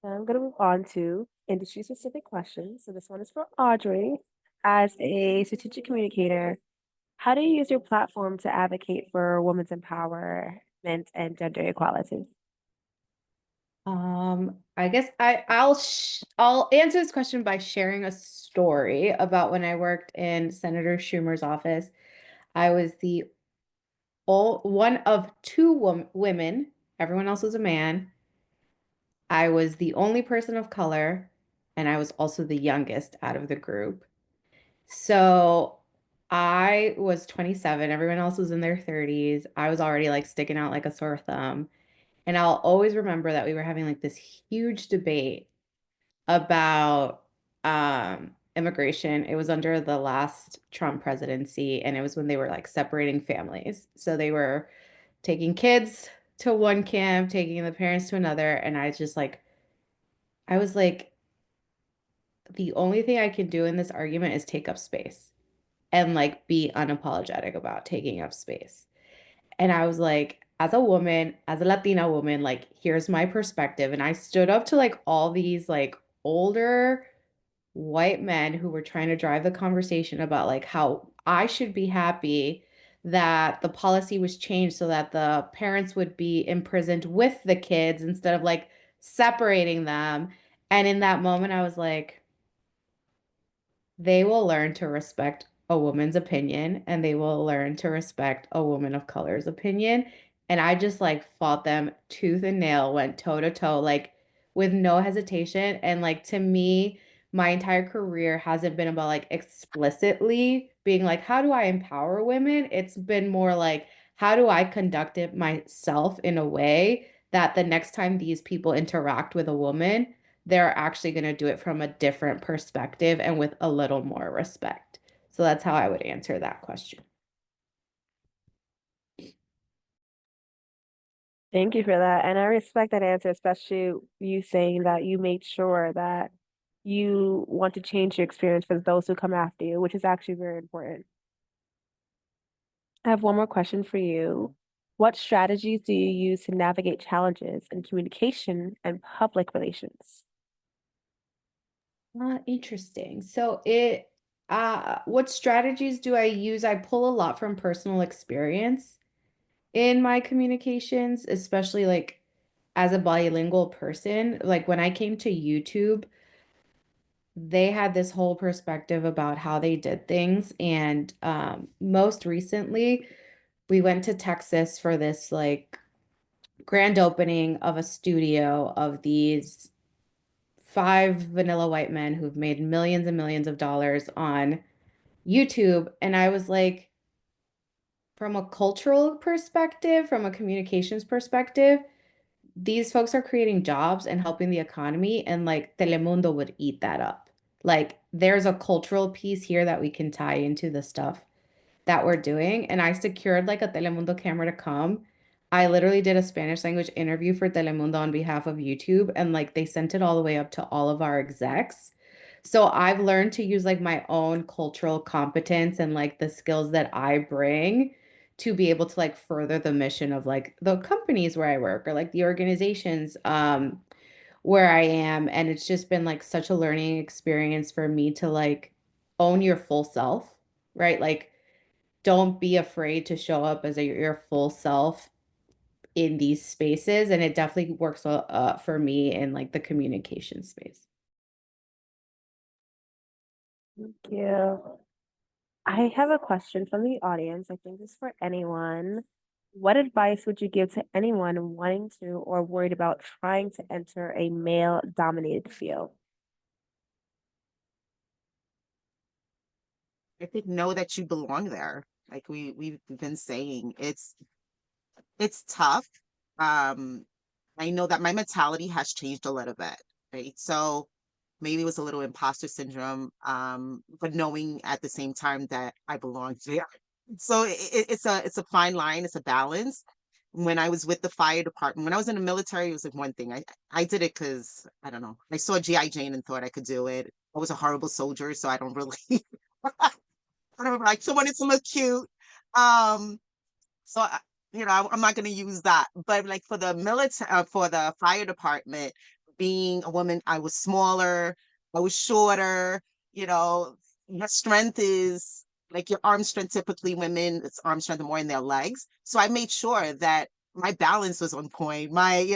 Now I'm going to move on to industry specific questions. So this one is for Audrey. As a strategic communicator, how do you use your platform to advocate for women's empowerment and gender equality? I guess I'll answer this question by sharing a story about when I worked in Senator Schumer's office. I was the one of two women. everyone else was a man. I was the only person of color, and I was also the youngest out of the group. So I was 27, everyone else was in their 30s. I was already like sticking out like a sore thumb. And I'll always remember that we were having like this huge debate about immigration. It was under the last Trump presidency, and it was when they were like separating families. So they were taking kids to one camp, taking the parents to another, and I was like, the only thing I can do in this argument is take up space and like be unapologetic about taking up space. And I was like, as a woman, as a Latina woman, like, here's my perspective. And I stood up to like all these like older white men who were trying to drive the conversation about like how I should be happy that the policy was changed so that the parents would be imprisoned with the kids instead of like separating them. And in that moment, I was like, they will learn to respect a woman's opinion and they will learn to respect a woman of color's opinion. And I just like fought them tooth and nail, went toe to toe, like with no hesitation. And like to me, my entire career hasn't been about like explicitly being like, how do I empower women? It's been more like, how do I conduct it myself in a way that the next time these people interact with a woman, they're actually going to do it from a different perspective and with a little more respect. So that's how I would answer that question. Thank you for that. And I respect that answer, especially you saying that you made sure that you want to change your experience for those who come after you, which is actually very important. I have one more question for you. What strategies do you use to navigate challenges in communication and public relations? Interesting. So what strategies do I use? I pull a lot from personal experience in my communications, especially like as a bilingual person. Like when I came to YouTube, they had this whole perspective about how they did things. And most recently, we went to Texas for this like grand opening of a studio of these five vanilla white men who've made millions and millions of dollars on YouTube. And I was like, from a cultural perspective, from a communications perspective, these folks are creating jobs and helping the economy, and like Telemundo would eat that up. Like, there's a cultural piece here that we can tie into the stuff that we're doing. And I secured like a Telemundo camera to come. I literally did a Spanish language interview for Telemundo on behalf of YouTube, and like they sent it all the way up to all of our execs. So I've learned to use like my own cultural competence and like the skills that I bring to be able to like further the mission of like the companies where I work or like the organizations where I am. And it's just been like such a learning experience for me to like own your full self, right? Like don't be afraid to show up as your full self in these spaces. And it definitely works for me in like the communication space. Thank you. I have a question from the audience. I think this is for anyone. What advice would you give to anyone wanting to or worried about trying to enter a male-dominated field? I think know that you belong there. Like we've been saying, it's tough. Um, I know that my mentality has changed a little bit, right? So maybe it was a little imposter syndrome, but knowing at the same time that I belong there. So it's a fine line, it's a balance. When I was with the fire department, when I was in the military, it was like one thing. I did it because I don't know. I saw G.I. Jane and thought I could do it. I was a horrible soldier, so I don't really I don't like someone to look cute. Um, so I'm not going to use that. But like for the military, for the fire department, being a woman, I was smaller, I was shorter. You know, your strength is like your arm strength. Typically, women, it's arm strength more in their legs. So I made sure that my balance was on point. I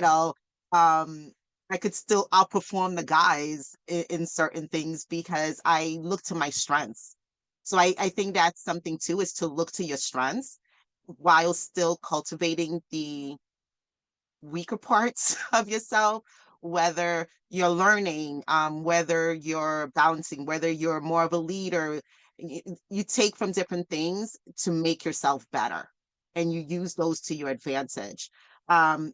could still outperform the guys in certain things because I look to my strengths. So I think that's something too, is to look to your strengths while still cultivating weaker parts of yourself, whether you're learning, whether you're balancing, whether you're more of a leader. You take from different things to make yourself better, and you use those to your advantage.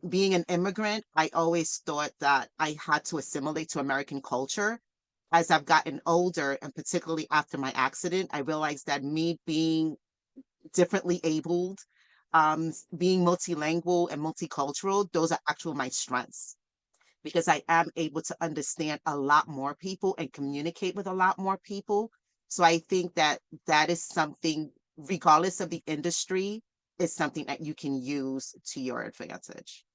Being an immigrant, I always thought that I had to assimilate to American culture. As I've gotten older, and particularly after my accident, I realized that me being differently abled, being multilingual and multicultural, those are actual my strengths, because I am able to understand a lot more people and communicate with a lot more people. So I think that that is something, regardless of the industry, is something that you can use to your advantage.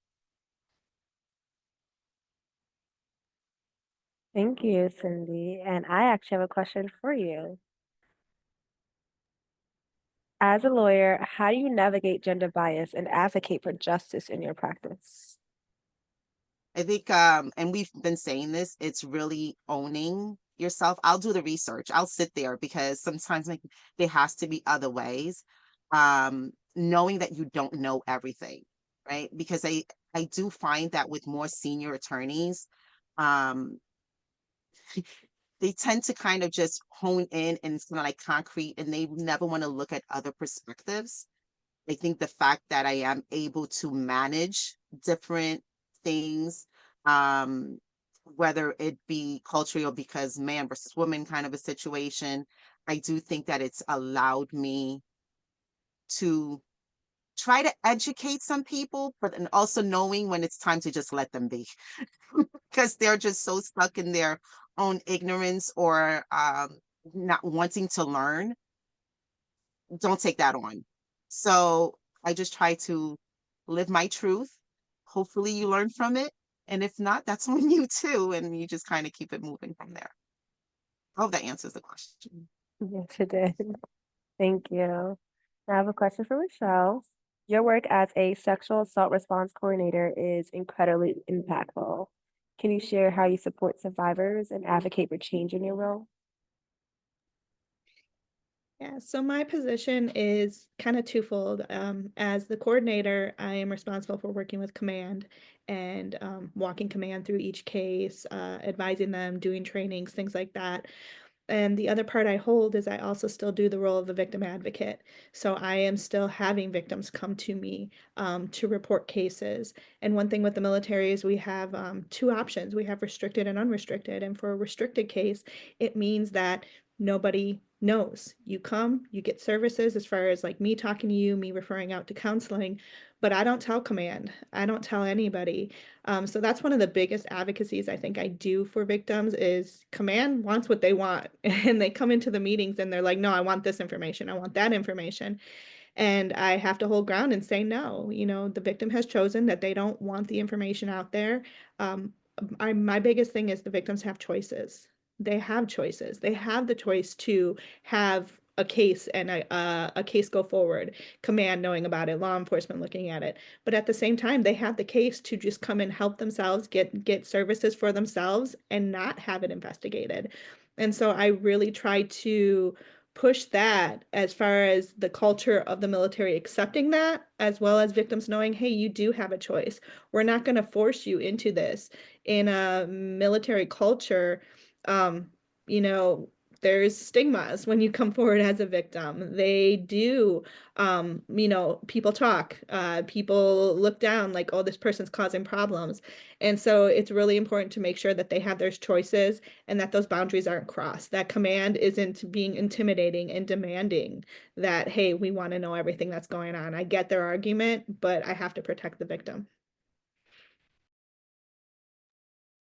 Thank you, Cindy. And I actually have a question for you. As a lawyer, how do you navigate gender bias and advocate for justice in your practice? I think, and we've been saying this, it's really owning yourself. I'll do the research. I'll sit there, because sometimes, like, there has to be other ways. Knowing that you don't know everything, right? Because I do find that with more senior attorneys, um, they tend to kind of just hone in, and it's kind of like concrete, and they never want to look at other perspectives. I think the fact that I am able to manage different things, um, whether it be cultural, because man versus woman kind of a situation, I do think that it's allowed me to try to educate some people, but then also knowing when it's time to just let them be, because they're just so stuck in their own ignorance, or not wanting to learn. Don't take that on. So I just try to live my truth. Hopefully you learn from it. And if not, that's on you too. And you just kind of keep it moving from there. I hope that answers the question. Yes, it did. Thank you. I have a question for Michelle. Your work as a sexual assault response coordinator is incredibly impactful. Can you share how you support survivors and advocate for change in your role? Yeah, so my position is kind of twofold. As the coordinator, I am responsible for working with command and walking command through each case, advising them, doing trainings, things like that. And the other part I hold is I also still do the role of the victim advocate. So I am still having victims come to me to report cases. And one thing with the military is we have two options. We have restricted and unrestricted. And for a restricted case, it means that nobody knows. You come, you get services as far as like me talking to you, me referring out to counseling, but I don't tell command. I don't tell anybody. So that's one of the biggest advocacies I think I do for victims is command wants what they want. And they come into the meetings and they're like, no, I want this information. I want that information. And I have to hold ground and say, no, the victim has chosen that they don't want the information out there. My biggest thing is the victims have choices. They have choices. They have the choice to have a case and a case go forward, command knowing about it, law enforcement looking at it. But at the same time, they have the case to just come and help themselves, get services for themselves and not have it investigated. And so I really try to push that as far as the culture of the military accepting that, as well as victims knowing, hey, you do have a choice. We're not going to force you into this. In a military culture, um, you know, there's stigmas when you come forward as a victim. They do, people talk, people look down like, oh, this person's causing problems. And so it's really important to make sure that they have their choices and that those boundaries aren't crossed. That command isn't being intimidating and demanding that, hey, we want to know everything that's going on. I get their argument, but I have to protect the victim.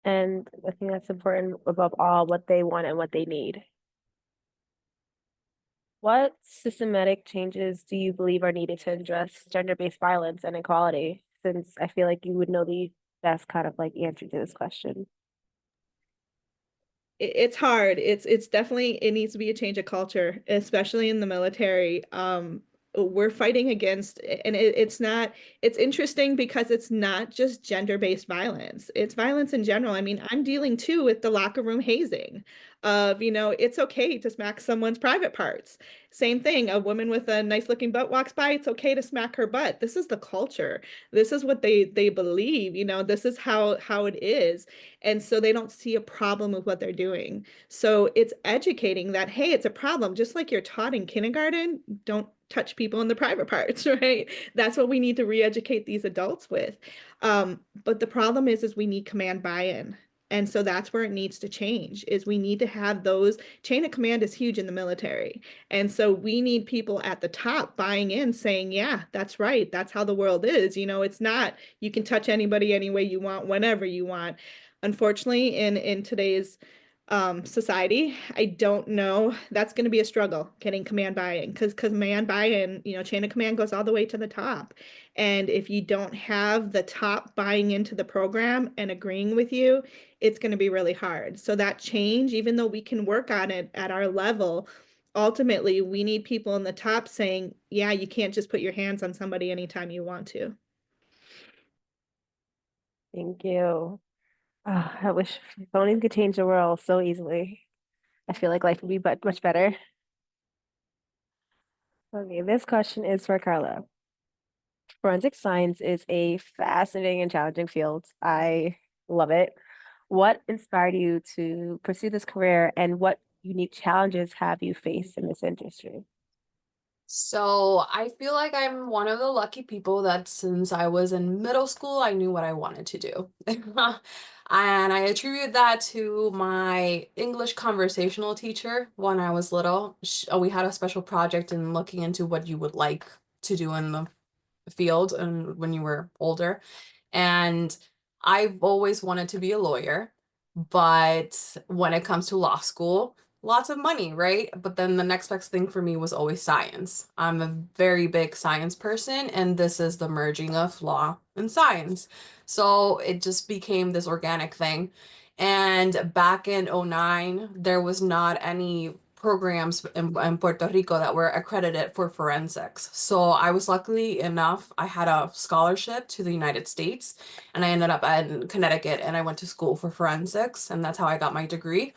And I think that's important above all, what they want and what they need. What systematic changes do you believe are needed to address gender-based violence and equality? Since I feel like you would know the best kind of like answer to this question. It's hard. It's definitely, it needs to be a change of culture, especially in the military. We're fighting against, and it's interesting because it's not just gender-based violence. It's violence in general. I mean, I'm dealing too with the locker room hazing. of, it's okay to smack someone's private parts. Same thing, a woman with a nice looking butt walks by, it's okay to smack her butt. This is the culture. This is what they believe, this is how it is. And so they don't see a problem with what they're doing. So it's educating that, hey, it's a problem. Just like you're taught in kindergarten, don't touch people in the private parts, right? That's what we need to re-educate these adults with. But the problem is we need command buy-in. And so that's where it needs to change, is we need to have those. Chain of command is huge in the military. And so we need people at the top buying in, saying, yeah, that's right. That's how the world is. It's not, you can touch anybody any way you want, whenever you want. Unfortunately, in today's society, I don't know, that's going to be a struggle getting command buy-in, because command buy-in, chain of command goes all the way to the top. And if you don't have the top buying into the program and agreeing with you, it's going to be really hard. So that change, even though we can work on it at our level, ultimately we need people in the top saying, yeah, you can't just put your hands on somebody anytime you want to. Thank you. I wish phones could change the world so easily. I feel like life would be much better. Okay, this question is for Carla. Forensic science is a fascinating and challenging field. I love it. What inspired you to pursue this career, and what unique challenges have you faced in this industry? So I feel like I'm one of the lucky people that since I was in middle school, I knew what I wanted to do. And I attribute that to my English conversational teacher when I was little. We had a special project in looking into what you would like to do in the field and when you were older. And I've always wanted to be a lawyer, but when it comes to law school, lots of money, right? But then the next best thing for me was always science. I'm a very big science person, and this is the merging of law and science. So it just became this organic thing. And back in '09, there was not any programs in Puerto Rico that were accredited for forensics. So I was lucky enough, I had a scholarship to the United States, and I ended up in Connecticut, and I went to school for forensics, and that's how I got my degree.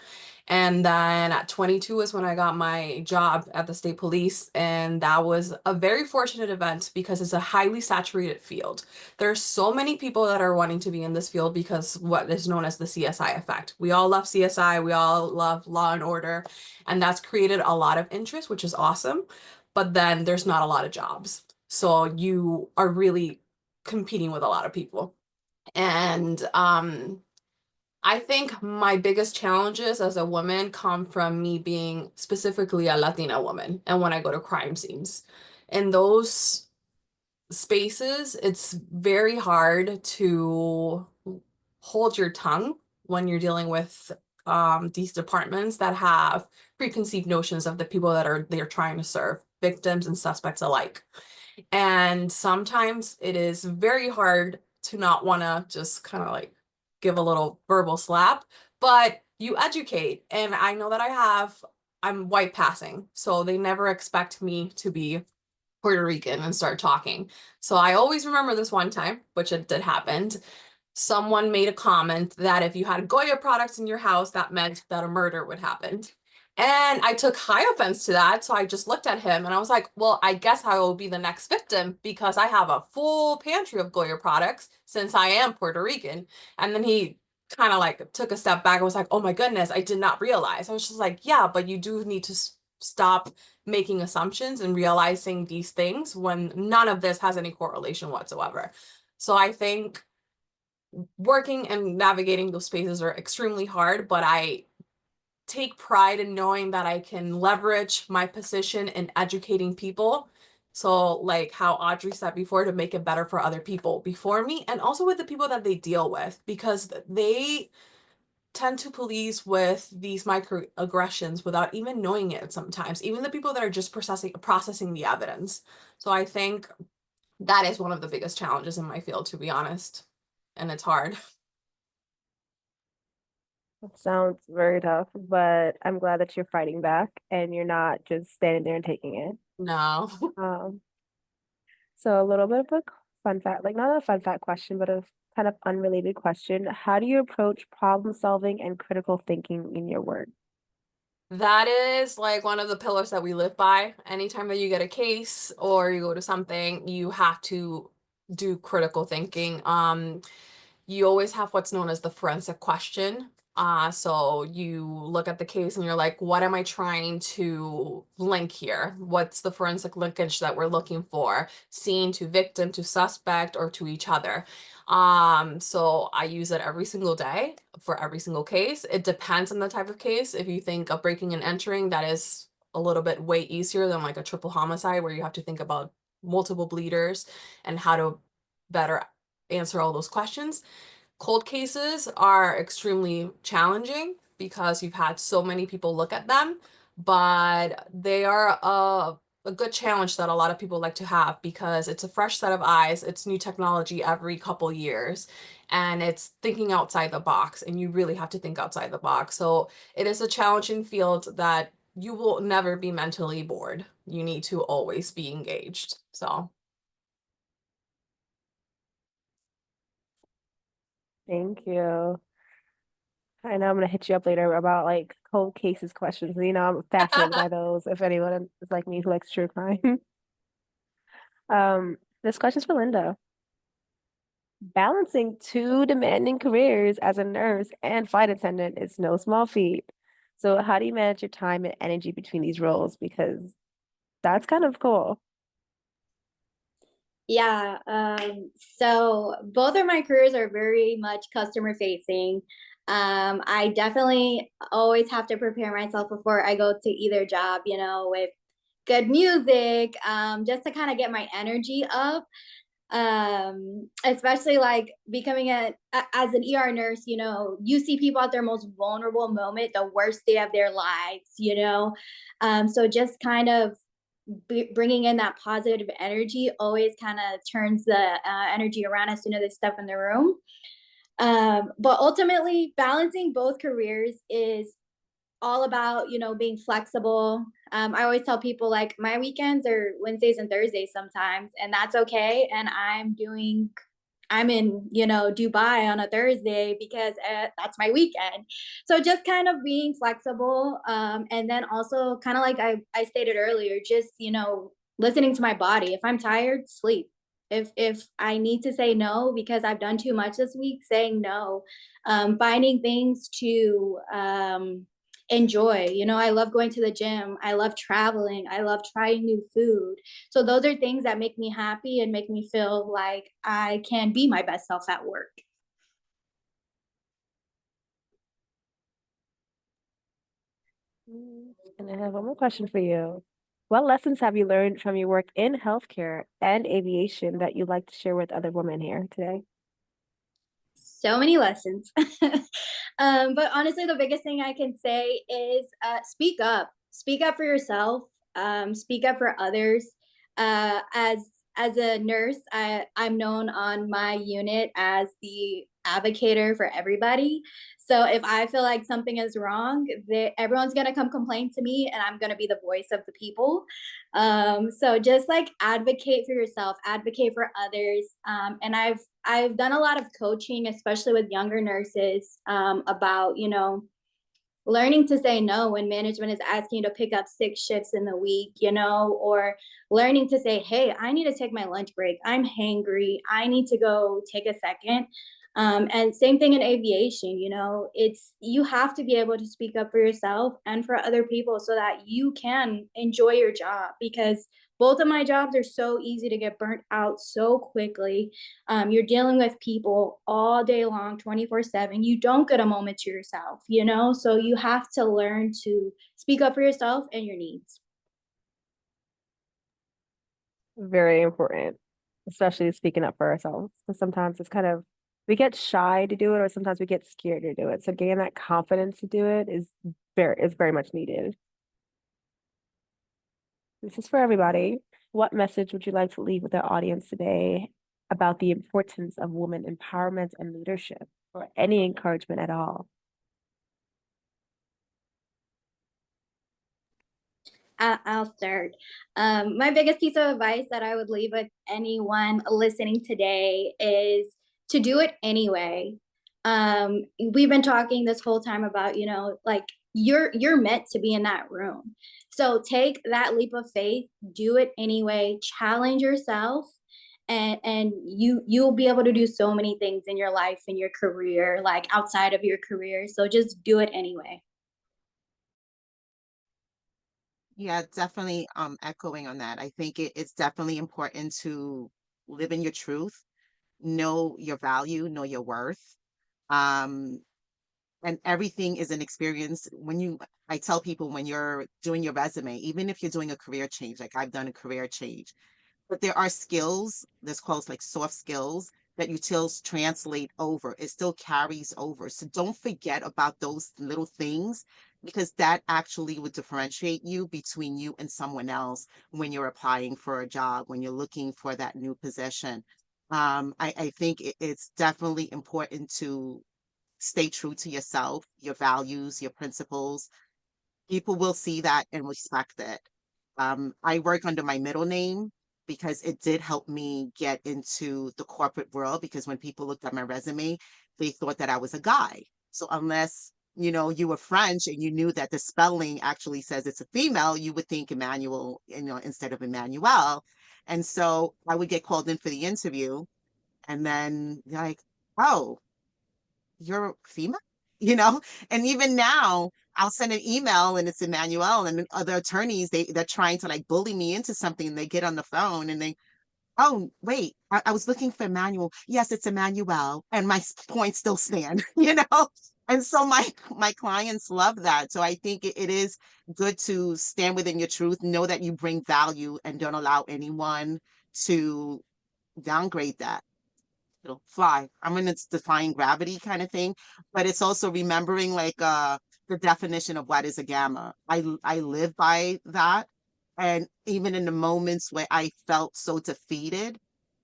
And then at 22 is when I got my job at the state police. And that was a very fortunate event because it's a highly saturated field. There's so many people that are wanting to be in this field because what is known as the CSI effect. We all love CSI, we all love Law and Order, and that's created a lot of interest, which is awesome. But then there's not a lot of jobs. So you are really competing with a lot of people. And I think my biggest challenges as a woman come from me being specifically a Latina woman and when I go to crime scenes. In those spaces, it's very hard to hold your tongue when you're dealing with these departments that have preconceived notions of the people that they're trying to serve, victims and suspects alike. And sometimes it is very hard to not want to just kind of like give a little verbal slap, but you educate. And I know that I'm white passing, so they never expect me to be Puerto Rican and start talking. So I always remember this one time, which it did happen. Someone made a comment that if you had Goya products in your house, that meant that a murder would happen. And I took high offense to that. So I just looked at him and I was like, well, I guess I will be the next victim because I have a full pantry of Goya products since I am Puerto Rican. And then he kind of like took a step back and was like, oh my goodness, I did not realize. I was just like, yeah, but you do need to stop making assumptions and realizing these things when none of this has any correlation whatsoever. So I think working and navigating those spaces are extremely hard, but I take pride in knowing that I can leverage my position in educating people. So, like how Audrey said before, to make it better for other people before me and also with the people that they deal with, because they tend to police with these microaggressions without even knowing it sometimes, even the people that are just processing the evidence. So I think that is one of the biggest challenges in my field, to be honest. And it's hard. It sounds very tough, but I'm glad that you're fighting back and you're not just standing there and taking it. No. Um, so a little bit of a fun fact, like not a fun fact question, but a kind of unrelated question. How do you approach problem solving and critical thinking in your work? That is like one of the pillars that we live by. Anytime that you get a case or you go to something, you have to do critical thinking. You always have what's known as the forensic question. So you look at the case and you're like, what am I trying to link here? What's the forensic linkage that we're looking for? Scene to victim to suspect or to each other. So I use it every single day for every single case. It depends on the type of case. If you think of breaking and entering, that is a little bit way easier than like a triple homicide where you have to think about multiple bleeders and how to better answer all those questions. Cold cases are extremely challenging because you've had so many people look at them, but they are a good challenge that a lot of people like to have because it's a fresh set of eyes, it's new technology every couple years, and it's thinking outside the box, and you really have to think outside the box. So it is a challenging field that you will never be mentally bored. You need to always be engaged. So Thank you. I know I'm gonna hit you up later about like cold cases questions. You know, I'm fascinated by those. If anyone is like me who likes true crime. This question's for Linda. Balancing two demanding careers as a nurse and flight attendant is no small feat. So how do you manage your time and energy between these roles? Because that's kind of cool. Yeah, so both of my careers are very much customer facing. I definitely always have to prepare myself before I go to either job, you know, with good music, just to kind of get my energy up. Especially like becoming as an ER nurse, you know, you see people at their most vulnerable moment, the worst day of their lives, you know. So just kind of bringing in that positive energy always kind of turns the energy around as soon as they step in the room. But ultimately, balancing both careers is all about, you know, being flexible. I always tell people like my weekends are Wednesdays and Thursdays sometimes, and that's okay. And I'm in, you know, Dubai on a Thursday because that's my weekend. So just kind of being flexible. And then also kind of like I stated earlier, just, you know, listening to my body. If I'm tired, sleep. If I need to say no because I've done too much this week, saying no. Finding things to enjoy. You know, I love going to the gym. I love traveling. I love trying new food. So those are things that make me happy and make me feel like I can be my best self at work. And I have one more question for you. What lessons have you learned from your work in healthcare and aviation that you'd like to share with other women here today? So many lessons. But honestly, the biggest thing I can say is speak up. Speak up for yourself. Speak up for others. As a nurse, I'm known on my unit as the advocator for everybody. So if I feel like something is wrong, everyone's gonna come complain to me, and I'm gonna be the voice of the people. So just like advocate for yourself, advocate for others. And I've done a lot of coaching, especially with younger nurses, about, you know, learning to say no when management is asking you to pick up 6 shifts in the week, you know, or learning to say, hey, I need to take my lunch break. I'm hangry. I need to go take a second. And same thing in aviation, you know, you have to be able to speak up for yourself and for other people so that you can enjoy your job, because both of my jobs are so easy to get burnt out so quickly. You're dealing with people all day long, 24/7. You don't get a moment to yourself, you know? So you have to learn to speak up for yourself and your needs. Very important, especially speaking up for ourselves. Because sometimes it's kind of, we get shy to do it, or sometimes we get scared to do it. So getting that confidence to do it is very much needed. This is for everybody. What message would you like to leave with our audience today about the importance of women empowerment and leadership, or any encouragement at all? I'll start. My biggest piece of advice that I would leave with anyone listening today is to do it anyway. We've been talking this whole time about, you know, like you're meant to be in that room. So take that leap of faith, do it anyway, challenge yourself, and you'll be able to do so many things in your life, in your career, like outside of your career. So just do it anyway. Yeah, definitely echoing on that. I think it's definitely important to live in your truth, know your value, know your worth. Um, and everything is an experience. I tell people when you're doing your resume, even if you're doing a career change, like I've done a career change, but there are skills, there's called like soft skills that you still translate over. It still carries over. So don't forget about those little things, because that actually would differentiate you between you and someone else when you're applying for a job, when you're looking for that new position. I think it's definitely important to stay true to yourself, your values, your principles. People will see that and respect it. I work under my middle name because it did help me get into the corporate world, because when people looked at my resume, they thought that I was a guy. So unless, you were French and you knew that the spelling actually says it's a female, you would think Emmanuel, instead of Emmanuel. And so I would get called in for the interview, and then like, oh, you're female, you know? And even now, I'll send an email and it's Emmanuel, and then other attorneys, they're trying to like bully me into something, and they get on the phone and they, oh, wait, I was looking for Emmanuel. Yes, it's Emmanuel. And my points still stand, you know? And so my clients love that. So I think it is good to stand within your truth, know that you bring value, and don't allow anyone to downgrade that. It'll fly. I'm in its defying gravity kind of thing, but it's also remembering like the definition of what is a gamma. I live by that. And even in the moments where I felt so defeated,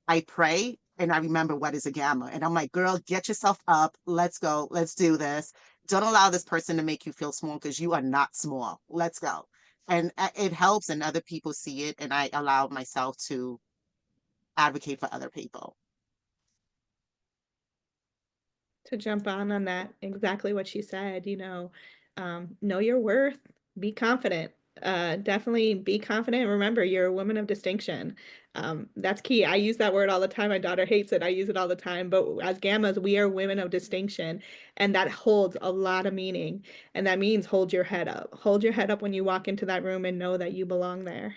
I pray and I remember what is a gamma. And I'm like, girl, get yourself up. Let's go. Let's do this. Don't allow this person to make you feel small, because you are not small. Let's go. And it helps, and other people see it. And I allow myself to advocate for other people. To jump on that, exactly what she said, know your worth, be confident. Definitely be confident. Remember, you're a woman of distinction. That's key. I use that word all the time. My daughter hates it. I use it all the time. But as gammas, we are women of distinction, and that holds a lot of meaning. And that means hold your head up. Hold your head up when you walk into that room and know that you belong there.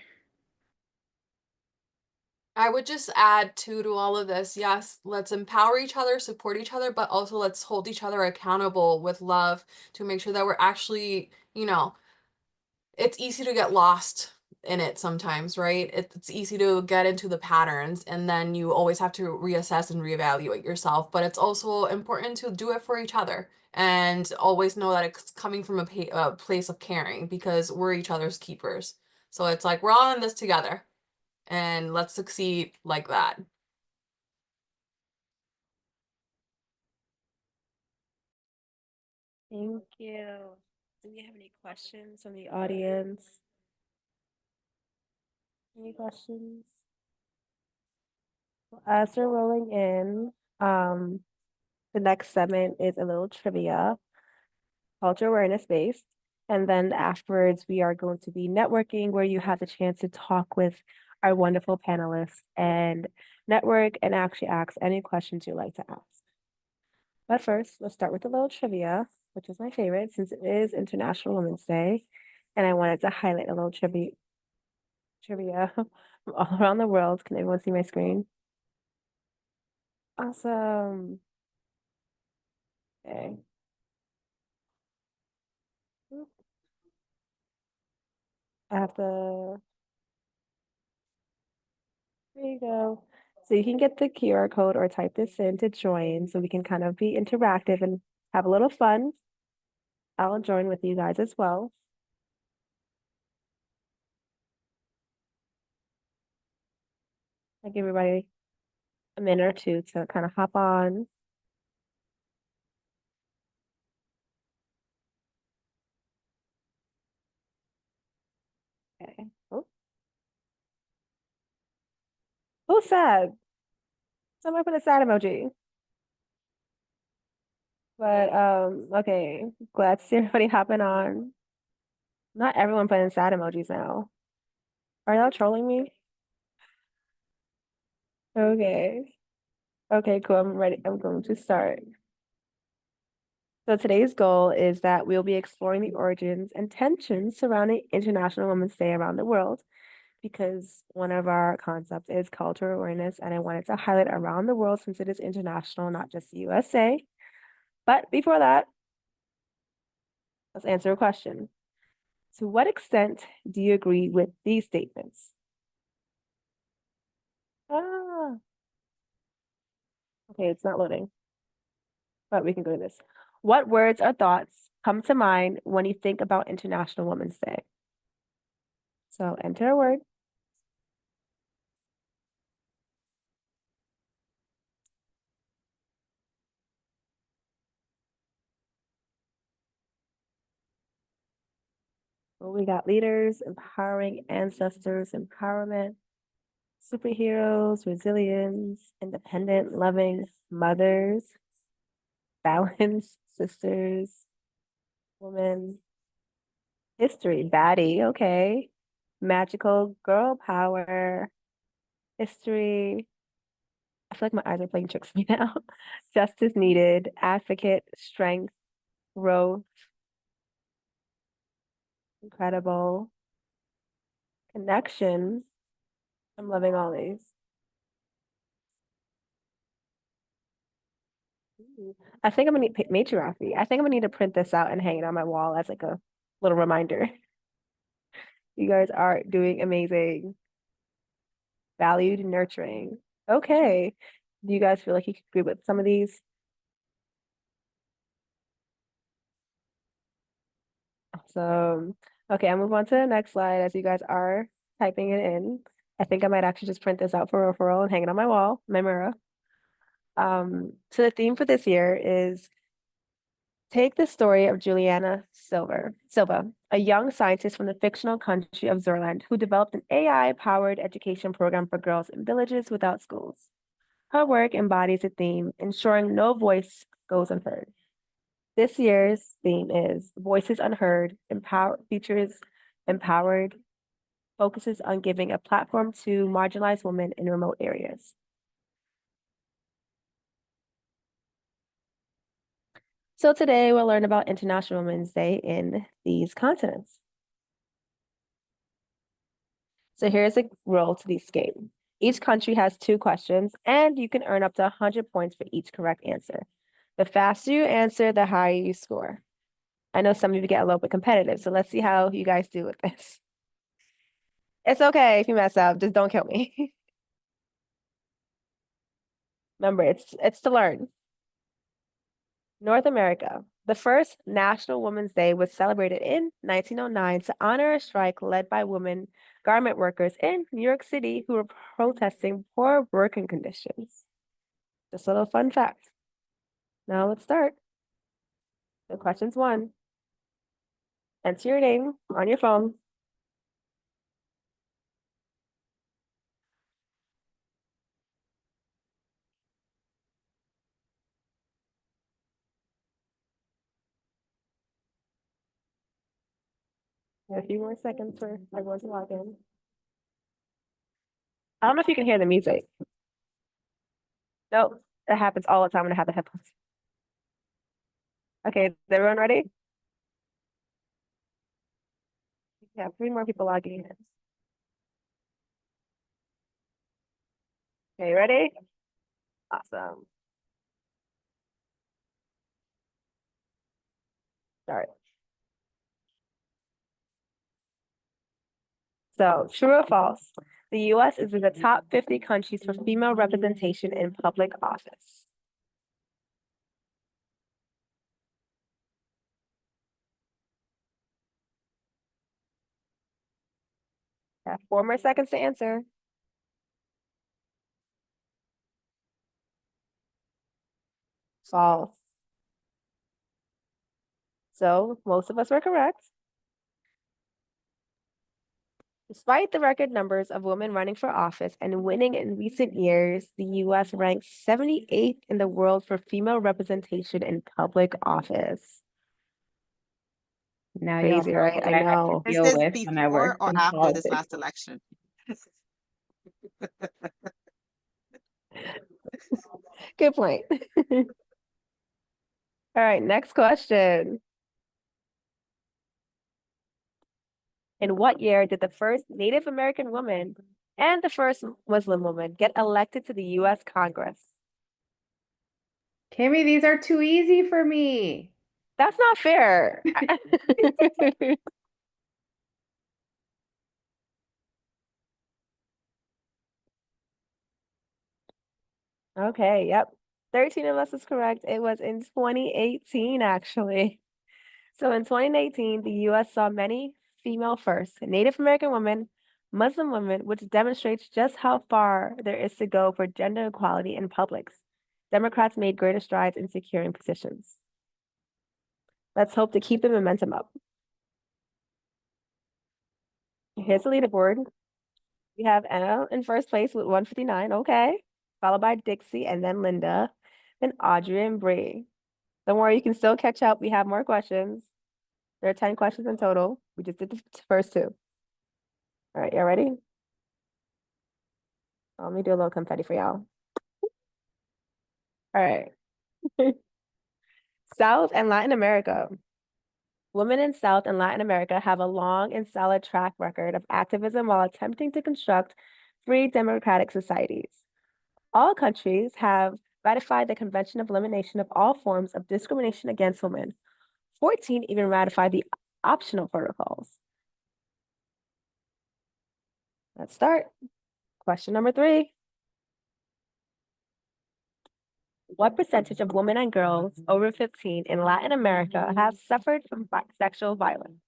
I would just add to all of this, yes, let's empower each other, support each other, but also let's hold each other accountable with love to make sure that we're actually, it's easy to get lost in it sometimes, right? It's easy to get into the patterns, and then you always have to reassess and reevaluate yourself. But it's also important to do it for each other and always know that it's coming from a place of caring, because we're each other's keepers. So it's like we're all in this together, and let's succeed like that. Thank you. Do we have any questions from the audience? Any questions? Well, as we're rolling in, the next segment is a little trivia, culture awareness based. And then afterwards, we are going to be networking, where you have the chance to talk with our wonderful panelists and network and actually ask any questions you'd like to ask. But first, let's start with a little trivia, which is my favorite since it is International Women's Day. And I wanted to highlight a little trivia from all around the world. Can everyone see my screen? Awesome. Okay. I have to, there you go. So you can get the QR code or type this in to join, so we can kind of be interactive and have a little fun. I'll join with you guys as well. I'll give everybody a minute or two to kind of hop on. Okay. Oh, who's sad? Somebody put a sad emoji. But okay, glad to see everybody hopping on. Not everyone putting sad emojis now. Are y'all trolling me? Okay. Okay, cool. I'm ready. I'm going to start. So today's goal is that we'll be exploring the origins and tensions surrounding International Women's Day around the world, because one of our concepts is cultural awareness, and I wanted to highlight around the world since it is international, not just USA. But before that, let's answer a question. To what extent do you agree with these statements? Ah, okay, it's not loading, but we can go to this. What words or thoughts come to mind when you think about International Women's Day? So enter a word. Well, we got leaders, empowering ancestors, empowerment, superheroes, resilience, independent, loving mothers, balance, sisters, woman, history, baddie, okay, magical girl power, history. I feel like my eyes are playing tricks on me now. Justice needed, advocate, strength, growth, incredible, connection. I'm loving all these. I think I'm gonna need matriarchy. I think I'm gonna need to print this out and hang it on my wall as like a little reminder. You guys are doing amazing. Valued and nurturing. Okay. Do you guys feel like you could agree with some of these? So, okay, I'll move on to the next slide as you guys are typing it in. I think I might actually just print this out for referral and hang it on my wall, my mirror. So the theme for this year is take the story of Juliana Silva, a young scientist from the fictional country of Zerland who developed an AI-powered education program for girls in villages without schools. Her work embodies a theme, ensuring no voice goes unheard. This year's theme is Voices Unheard, features empowered, focuses on giving a platform to marginalized women in remote areas. So today we'll learn about International Women's Day in these continents. So here's a rule to this game. Each country has 2 questions, and you can earn up to 100 points for each correct answer. The faster you answer, the higher you score. I know some of you get a little bit competitive, so let's see how you guys do with this. It's okay if you mess up, just don't kill me. Remember, it's to learn. North America. The first National Women's Day was celebrated in 1909 to honor a strike led by women garment workers in New York City who were protesting poor working conditions. Just a little fun fact. Now let's start. The question's 1. Enter your name on your phone. A few more seconds for everyone to log in. I don't know if you can hear the music. Nope, it happens all the time when I have the headphones. Okay, is everyone ready? Yeah, 3 more people logging in. Okay, ready? Awesome. Start. So, true or false? The US is in the top 50 countries for female representation in public office. Have 4 more seconds to answer. False. So, most of us were correct. Despite the record numbers of women running for office and winning in recent years, the US ranks 78th in the world for female representation in public office. Now you all Crazy, know right? what I I had to know. Is deal this with when I before worked or in after this politics. last election? Good point. All right, next question. In what year did the first Native American woman and the first Muslim woman get elected to the US Congress? Kimmy, these are too easy for me. That's not fair. Okay, yep. 13 of us is correct. It was in 2018, actually. So in 2018, the US saw many female first Native American women, Muslim women, which demonstrates just how far there is to go for gender equality in publics. Democrats made greater strides in securing positions. Let's hope to keep the momentum up. Here's the leaderboard. We have Anna in first place with 159, okay. Followed by Dixie and then Linda, then Audrey and Bree. Don't worry, you can still catch up. We have more questions. There are 10 questions in total. We just did the first two. All right, y'all ready? Let me do a little confetti for y'all. All right. South and Latin America. Women in South and Latin America have a long and solid track record of activism while attempting to construct free democratic societies. All countries have ratified the Convention of Elimination of All Forms of Discrimination Against Women. 14 even ratified the optional protocols. Let's start. Question number 3. What percentage of women and girls over 15 in Latin America have suffered from sexual violence?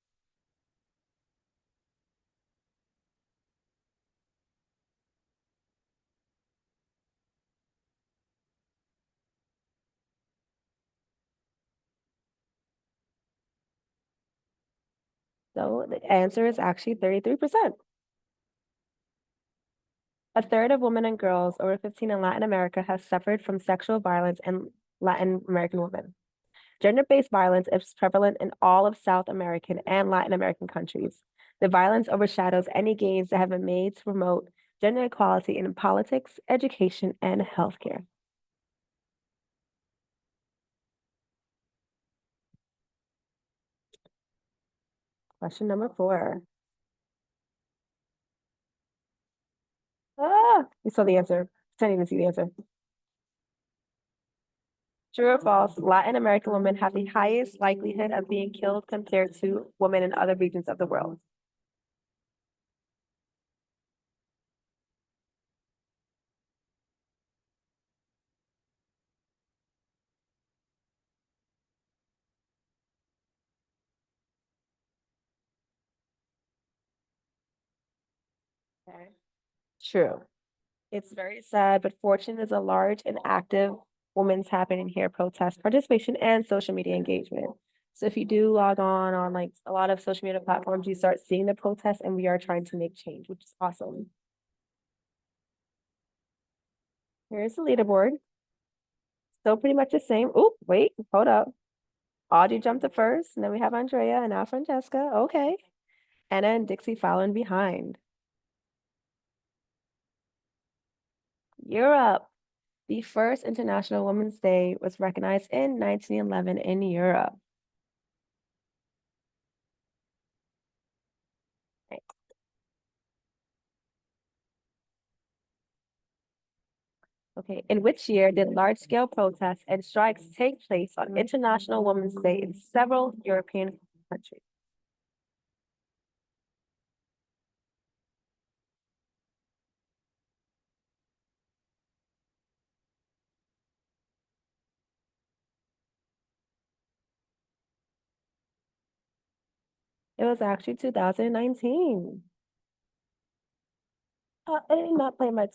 So the answer is actually 33%. A third of women and girls over 15 in Latin America have suffered from sexual violence in Latin American women. Gender-based violence is prevalent in all of South American and Latin American countries. The violence overshadows any gains that have been made to promote gender equality in politics, education, and healthcare. Question number 4. You saw the answer. Didn't even see the answer. True or false, Latin American women have the highest likelihood of being killed compared to women in other regions of the world. Okay. True. It's very sad, but Fortune is a large and active women's happening here protest participation and social media engagement. So if you do log on like a lot of social media platforms, you start seeing the protests, and we are trying to make change, which is awesome. Here's the leaderboard. Still pretty much the same. Oh, wait, hold up. Audrey jumped to first, and then we have Andrea and now Francesca. Okay. Anna and Dixie following behind. Europe. The first International Women's Day was recognized in 1911 in Europe. Right. Okay, in which year did large-scale protests and strikes take place on International Women's Day in several European countries? It was actually 2019. I did not play my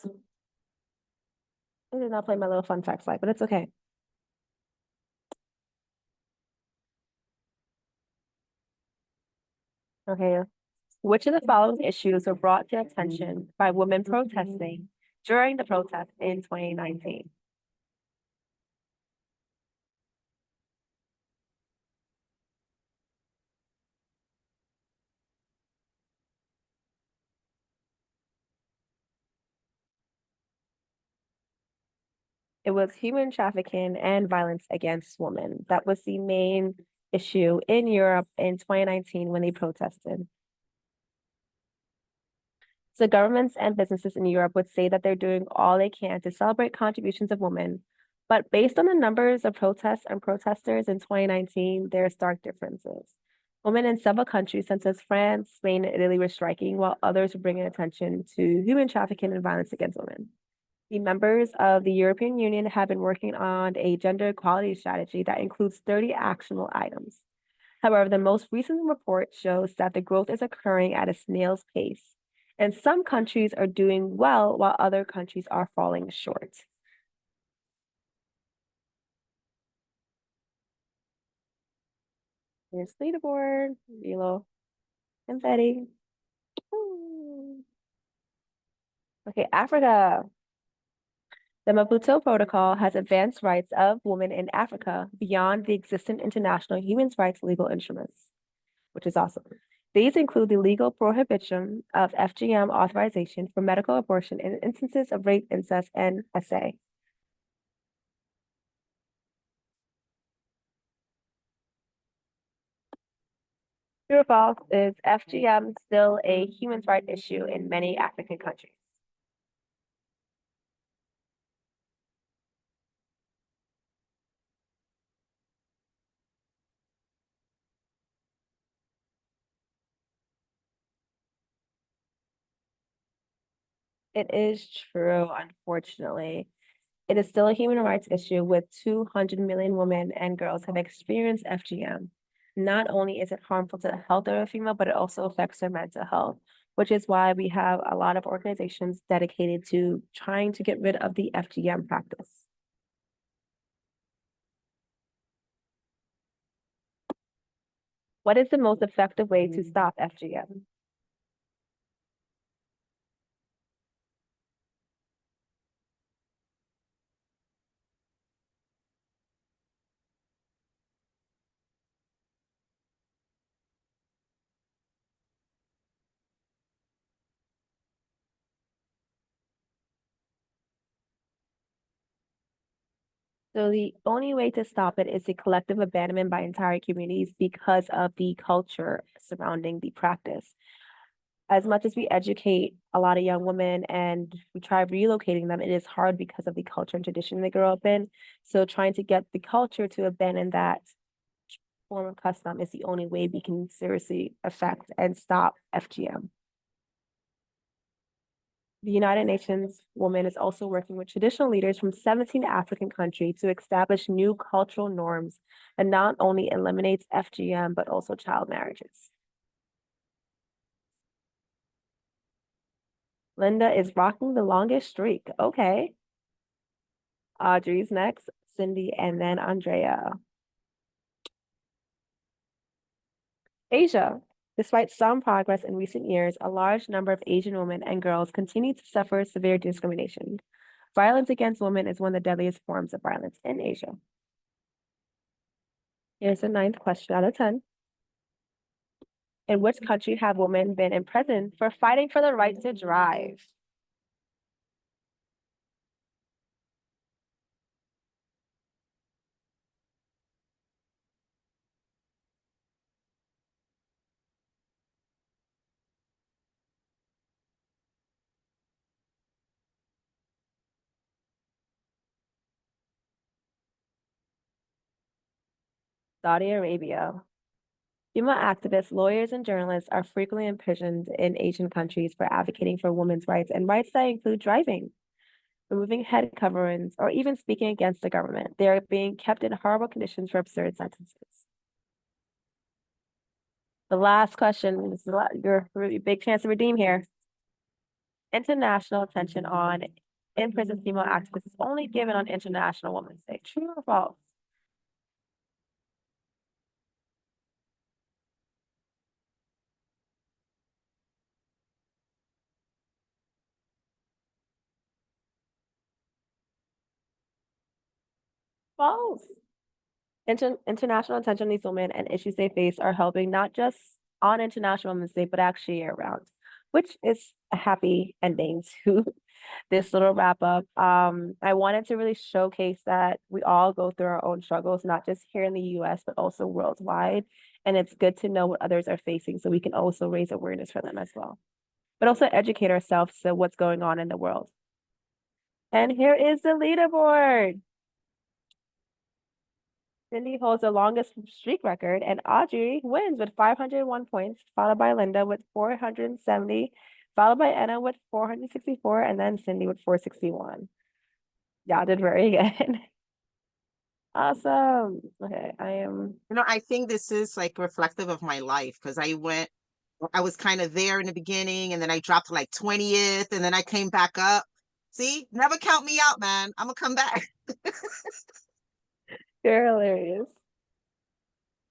little fun fact slide, but it's okay. Okay. Which of the following issues were brought to attention by women protesting during the protest in 2019? It was human trafficking and violence against women. That was the main issue in Europe in 2019 when they protested. So governments and businesses in Europe would say that they're doing all they can to celebrate contributions of women. But based on the numbers of protests and protesters in 2019, there are stark differences. Women in several countries, such as France, Spain, and Italy, were striking, while others were bringing attention to human trafficking and violence against women. The members of the European Union have been working on a gender equality strategy that includes 30 actionable items. However, the most recent report shows that the growth is occurring at a snail's pace, and some countries are doing well while other countries are falling short. Here's leaderboard, Velo, and Betty. Okay, Africa. The Maputo Protocol has advanced rights of women in Africa beyond the existing international human rights legal instruments, which is awesome. These include the legal prohibition of FGM authorization for medical abortion in instances of rape, incest, and SA. True or false, is FGM still a human rights issue in many African countries? It is true, unfortunately. It is still a human rights issue with 200 million women and girls have experienced FGM. Not only is it harmful to the health of a female, but it also affects their mental health, which is why we have a lot of organizations dedicated to trying to get rid of the FGM practice. What is the most effective way to stop FGM? So the only way to stop it is the collective abandonment by entire communities because of the culture surrounding the practice. As much as we educate a lot of young women and we try relocating them, it is hard because of the culture and tradition they grow up in. So trying to get the culture to abandon that form of custom is the only way we can seriously affect and stop FGM. The United Nations Women is also working with traditional leaders from 17 African countries to establish new cultural norms that not only eliminates FGM, but also child marriages. Linda is rocking the longest streak. Okay. Audrey's next, Cindy, and then Andrea. Asia. Despite some progress in recent years, a large number of Asian women and girls continue to suffer severe discrimination. Violence against women is one of the deadliest forms of violence in Asia. Here's the 9th question out of 10. In which country have women been imprisoned for fighting for the right to drive? Saudi Arabia. Female activists, lawyers, and journalists are frequently imprisoned in Asian countries for advocating for women's rights and rights that include driving, removing head coverings, or even speaking against the government. They are being kept in horrible conditions for absurd sentences. The last question, this is your big chance to redeem here. International attention on imprisoned female activists is only given on International Women's Day. True or false? False. International attention these women and issues they face are helping not just on International Women's Day, but actually year round, which is a happy ending to this little wrap up. I wanted to really showcase that we all go through our own struggles, not just here in the US, but also worldwide. And it's good to know what others are facing so we can also raise awareness for them as well, but also educate ourselves to what's going on in the world. And here is the leaderboard. Cindy holds the longest streak record, and Audrey wins with 501 points, followed by Linda with 470, followed by Anna with 464, and then Cindy with 461. Y'all did very good. Awesome. Okay, I think this is like reflective of my life because I was kind of there in the beginning and then I dropped to like 20th and then I came back up. See, never count me out, man. I'm gonna come back. you're hilarious.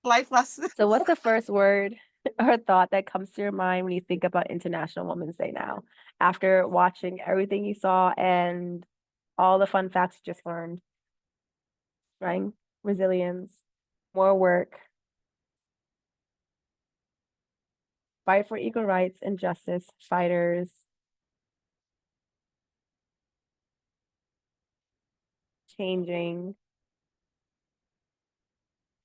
Life lesson. So what's the first word or thought that comes to your mind when you think about International Women's Day now, after watching everything you saw and all the fun facts you just learned? Strength, resilience, more work, fight for equal rights and justice, fighters, changing,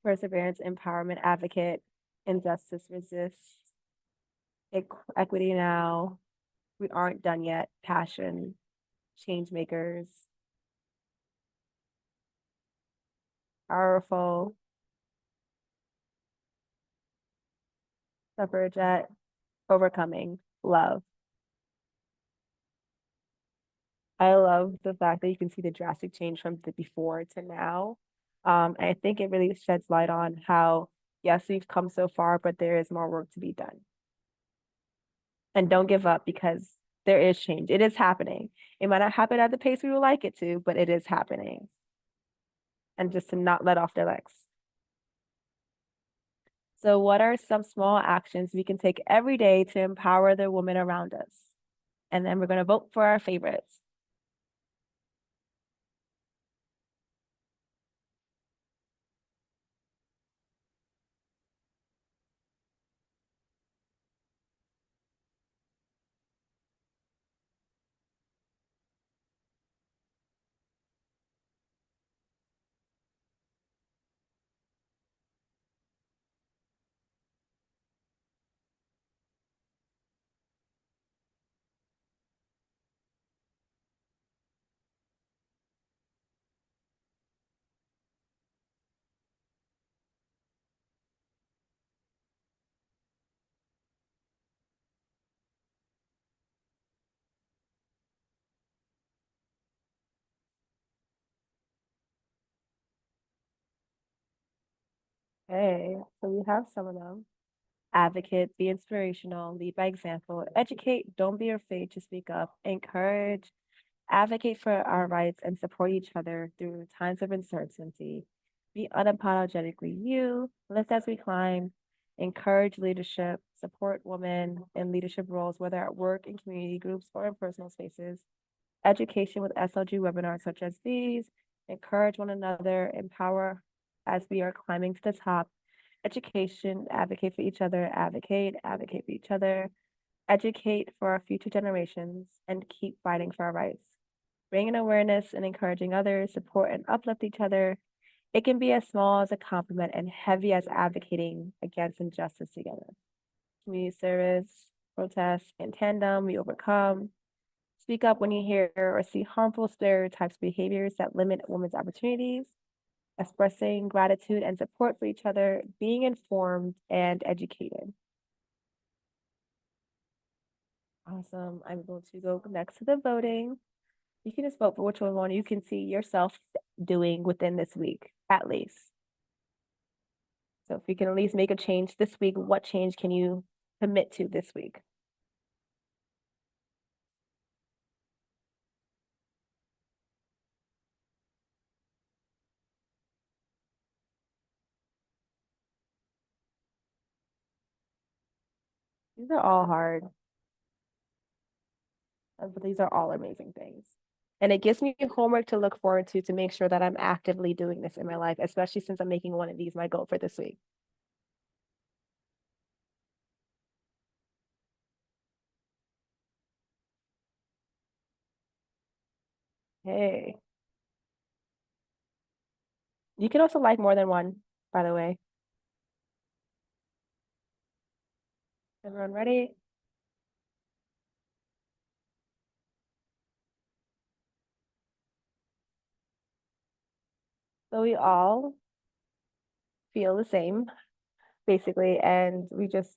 perseverance, empowerment, advocate, injustice, resist, equity now, we aren't done yet, passion, change makers, powerful, suffragette, overcoming, love. I love the fact that you can see the drastic change from the before to now. And I think it really sheds light on how, yes, we've come so far, but there is more work to be done. And don't give up because there is change. It is happening. It might not happen at the pace we would like it to, but it is happening. And just to not let off their legs. So what are some small actions we can take every day to empower the women around us? And then we're going to vote for our favorites. Okay, so we have some of them. Advocate, be inspirational, lead by example, educate, don't be afraid to speak up, encourage, advocate for our rights, and support each other through times of uncertainty. Be unapologetically you, lift as we climb, encourage leadership, support women in leadership roles, whether at work, in community groups, or in personal spaces. Education with SLG webinars such as these, encourage one another, empower as we are climbing to the top. Education, advocate for each other, advocate for each other, educate for our future generations, and keep fighting for our rights. Bringing awareness and encouraging others, support and uplift each other. It can be as small as a compliment and heavy as advocating against injustice together. Community service, protest, in tandem, we overcome. Speak up when you hear or see harmful stereotypes, behaviors that limit women's opportunities. Expressing gratitude and support for each other, being informed and educated. Awesome. I'm going to go next to the voting. You can just vote for which one you can see yourself doing within this week, at least. So if you can at least make a change this week, what change can you commit to this week? These are all hard, but these are all amazing things. And it gives me homework to look forward to make sure that I'm actively doing this in my life, especially since I'm making one of these my goal for this week. Hey. You can also like more than one, by the way. Everyone ready? So we all feel the same, basically, and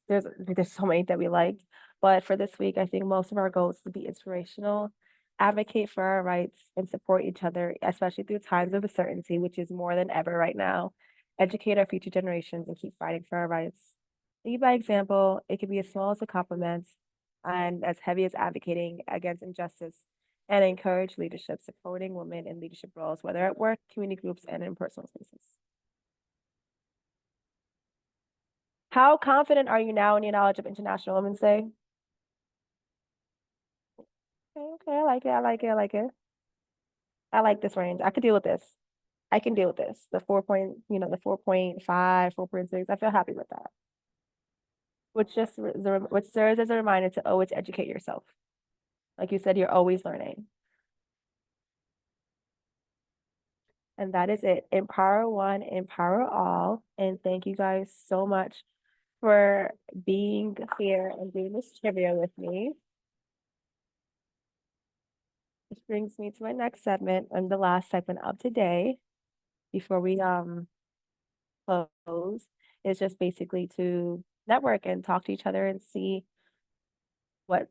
there's so many that we liked. But for this week, I think most of our goals is to be inspirational, advocate for our rights, and support each other, especially through times of uncertainty, which is more than ever right now. Educate our future generations and keep fighting for our rights. Lead by example. It could be as small as a compliment and as heavy as advocating against injustice, and encourage leadership, supporting women in leadership roles, whether at work, community groups, and in personal spaces. How confident are you now in your knowledge of International Women's Day? Okay, I like it. I like it. I like it. I like this range. I could deal with this. I can deal with this. The 4.5, 4.6. I feel happy with that. Which serves as a reminder to always educate yourself. Like you said, you're always learning. And that is it. Empower one, empower all. And thank you guys so much for being here and doing this trivia with me. Which brings me to my next segment and the last segment of today before we close is just basically to network and talk to each other and see what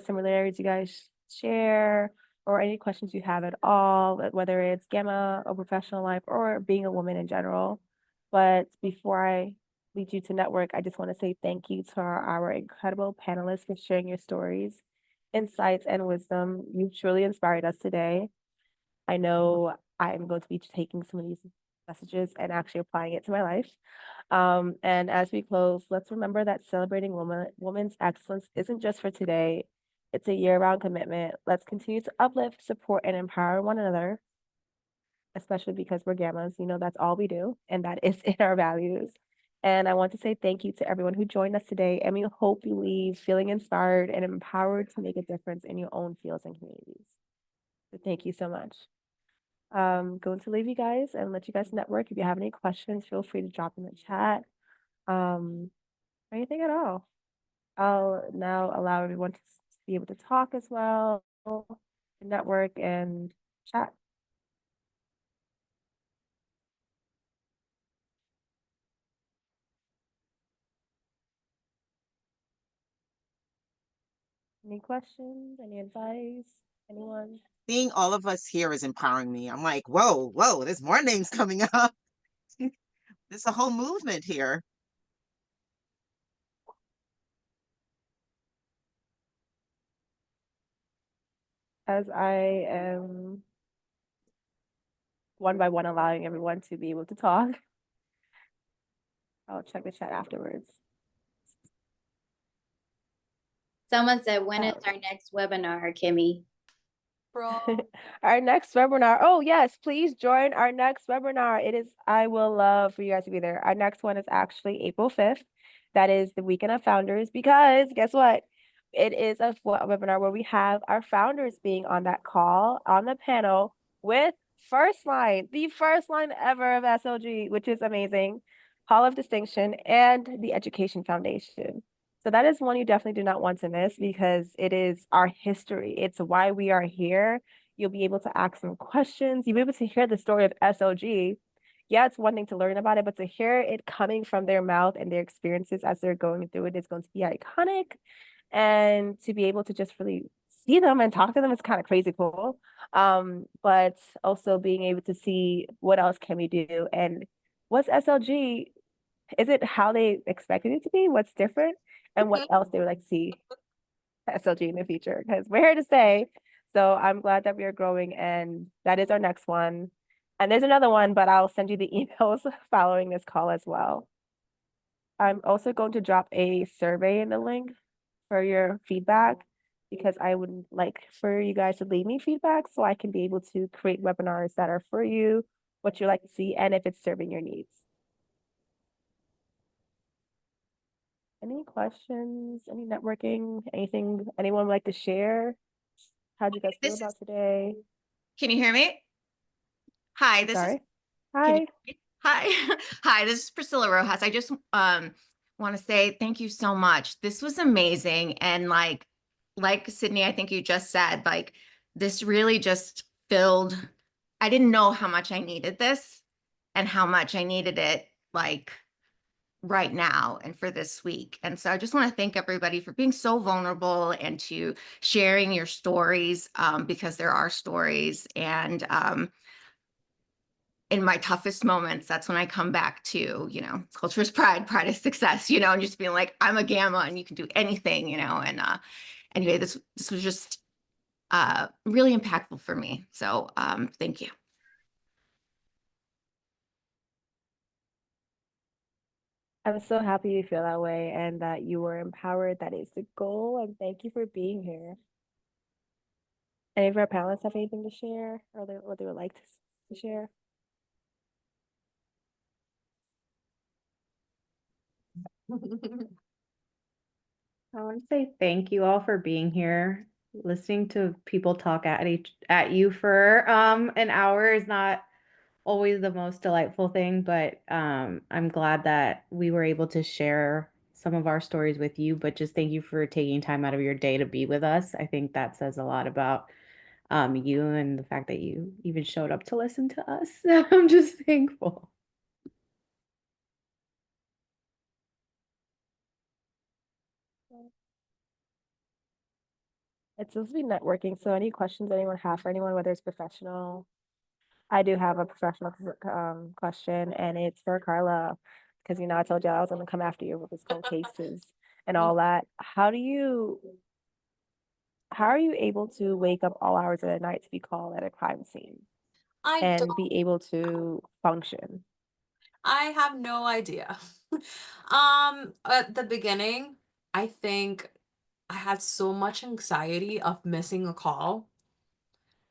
similarities you guys share or any questions you have at all, whether it's Gamma or professional life or being a woman in general. But before I lead you to network, I just want to say thank you to our incredible panelists for sharing your stories, insights, and wisdom. You've truly inspired us today. I know I'm going to be taking some of these messages and actually applying it to my life. And as we close, let's remember that celebrating women's excellence isn't just for today. It's a year-round commitment. Let's continue to uplift, support, and empower one another, especially because we're Gammas. That's all we do, and that is in our values. And I want to say thank you to everyone who joined us today, and we hope you leave feeling inspired and empowered to make a difference in your own fields and communities. So thank you so much. Going to leave you guys and let you guys network. If you have any questions, feel free to drop in the chat. Anything at all. I'll now allow everyone to be able to talk as well, network and chat. Any questions? Any advice? Anyone? Seeing all of us here is empowering me. I'm like, whoa, there's more names coming up. There's a whole movement here. As I am one by one allowing everyone to be able to talk, I'll check the chat afterwards. Someone said, when is our next webinar, Kimmy? Our next webinar. Oh, yes, please join our next webinar. I will love for you guys to be there. Our next one is actually April 5th. That is the Weekend of Founders, because guess what? It is a webinar where we have our founders being on that call, on the panel with the first line ever of SLG, which is amazing, Hall of Distinction, and the Education Foundation. So that is one you definitely do not want to miss because it is our history. It's why we are here. You'll be able to ask some questions. You'll be able to hear the story of SOG. Yeah, it's one thing to learn about it, but to hear it coming from their mouth and their experiences as they're going through it is going to be iconic. And to be able to just really see them and talk to them is kind of crazy cool. But also being able to see what else can we do and what's SLG? Is it how they expected it to be? What's different? And what else they would like to see SLG in the future? Because we're here to stay. So I'm glad that we are growing, and that is our next one. And there's another one, but I'll send you the emails following this call as well. I'm also going to drop a survey in the link for your feedback, because I would like for you guys to leave me feedback so I can be able to create webinars that are for you, what you like to see, and if it's serving your needs. Any questions, any networking, anything anyone would like to share? How'd you guys feel This about is, today? can you hear me? Hi, I'm this is, sorry. can you Hi. hear me? Hi. Hi, this is Priscilla Rojas. I just want to say thank you so much. This was amazing. And like Sydney, I think you just said, like this really just filled, I didn't know how much I needed this and how much I needed it like right now and for this week. And so I just want to thank everybody for being so vulnerable and to sharing your stories, because there are stories. And in my toughest moments, that's when I come back to, culture is pride, pride is success, and just being like, I'm a gamma and you can do anything, and anyway, this was just really impactful for me. So thank you. I'm so happy you feel that way and that you were empowered. That is the goal. And thank you for being here. Any of our panelists have anything to share or what they would like to share? I want to say thank you all for being here. Listening to people talk at you for an hour is not always the most delightful thing, but I'm glad that we were able to share some of our stories with you. But just thank you for taking time out of your day to be with us. I think that says a lot about you and the fact that you even showed up to listen to us. I'm just thankful. It's supposed to be networking. So any questions anyone have for anyone, whether it's professional, I do have a professional question, and it's for Carla, because I told you I was gonna come after you with this cold cases and all that. How are you able to wake up all hours of the night to be called at a crime scene I and don't, be able to function? I have no idea. At the beginning, I think I had so much anxiety of missing a call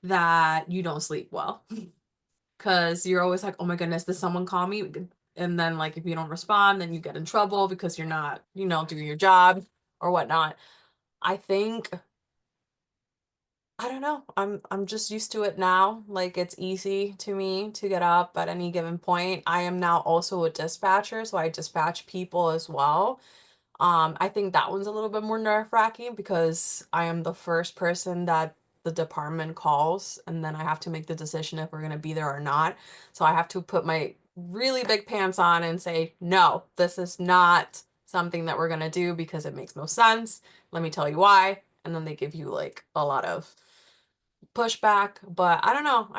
that you don't sleep well. Because you're always like, oh my goodness, did someone call me? And then like if you don't respond, then you get in trouble because you're not, doing your job or whatnot. I think I don't know. I'm just used to it now. Like it's easy to me to get up at any given point. I am now also a dispatcher, so I dispatch people as well. I think that one's a little bit more nerve-wracking because I am the first person that the department calls, and then I have to make the decision if we're going to be there or not. So I have to put my really big pants on and say, no, this is not something that we're going to do because it makes no sense. Let me tell you why. And then they give you like a lot of pushback, but I don't know.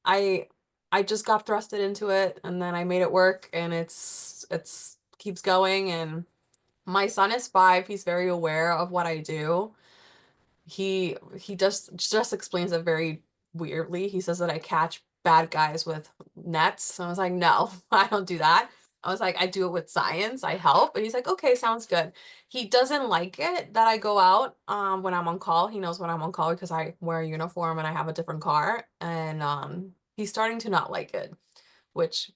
I I just got thrusted into it and then I made it work and it's keeps going and my son is 5. He's very aware of what I do. He just explains it very weirdly. He says that I catch bad guys with nets. So I was like, no, I don't do that. I was like, I do it with science. I help. And he's like, okay, sounds good. He doesn't like it that I go out when I'm on call. He knows when I'm on call because I wear a uniform and I have a different car. And he's starting to not like it, which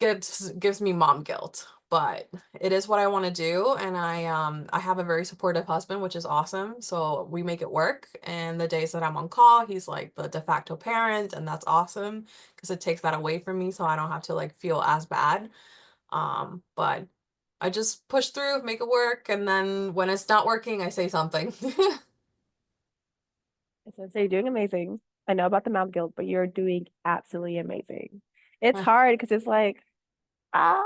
gives me mom guilt, but it is what I want to do and I have a very supportive husband, which is awesome. So we make it work and the days that I'm on call, he's like the de facto parent and that's awesome because it takes that away from me so I don't have to like feel as bad. But I just push through, make it work, and then when it's not working, I say something. So you're doing amazing. I know about the mom guilt, but you're doing absolutely amazing. It's hard because it's like, ah,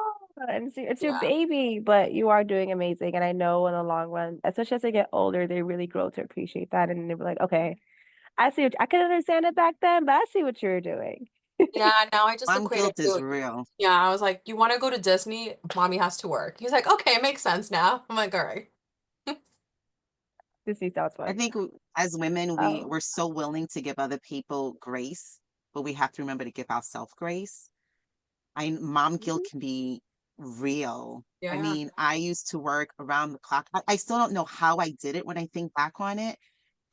and it's your Yeah. baby, but you are doing amazing. And I know in the long run, especially as they get older, they really grow to appreciate that. And they're like, okay, I could understand it back then, but I see what you're doing. Yeah, now I just Mom equate it guilt is to real. yeah, I was like, you want to go to Disney? Mommy has to work. He's like, okay, it makes sense now. I'm like, all right. This sounds I fun. think as women, Oh, we're so willing to give other people grace, but we have to remember to give ourselves grace. Mom guilt mhm. can be real. I Yeah. mean, I used to work around the clock. I still don't know how I did it when I think back on it.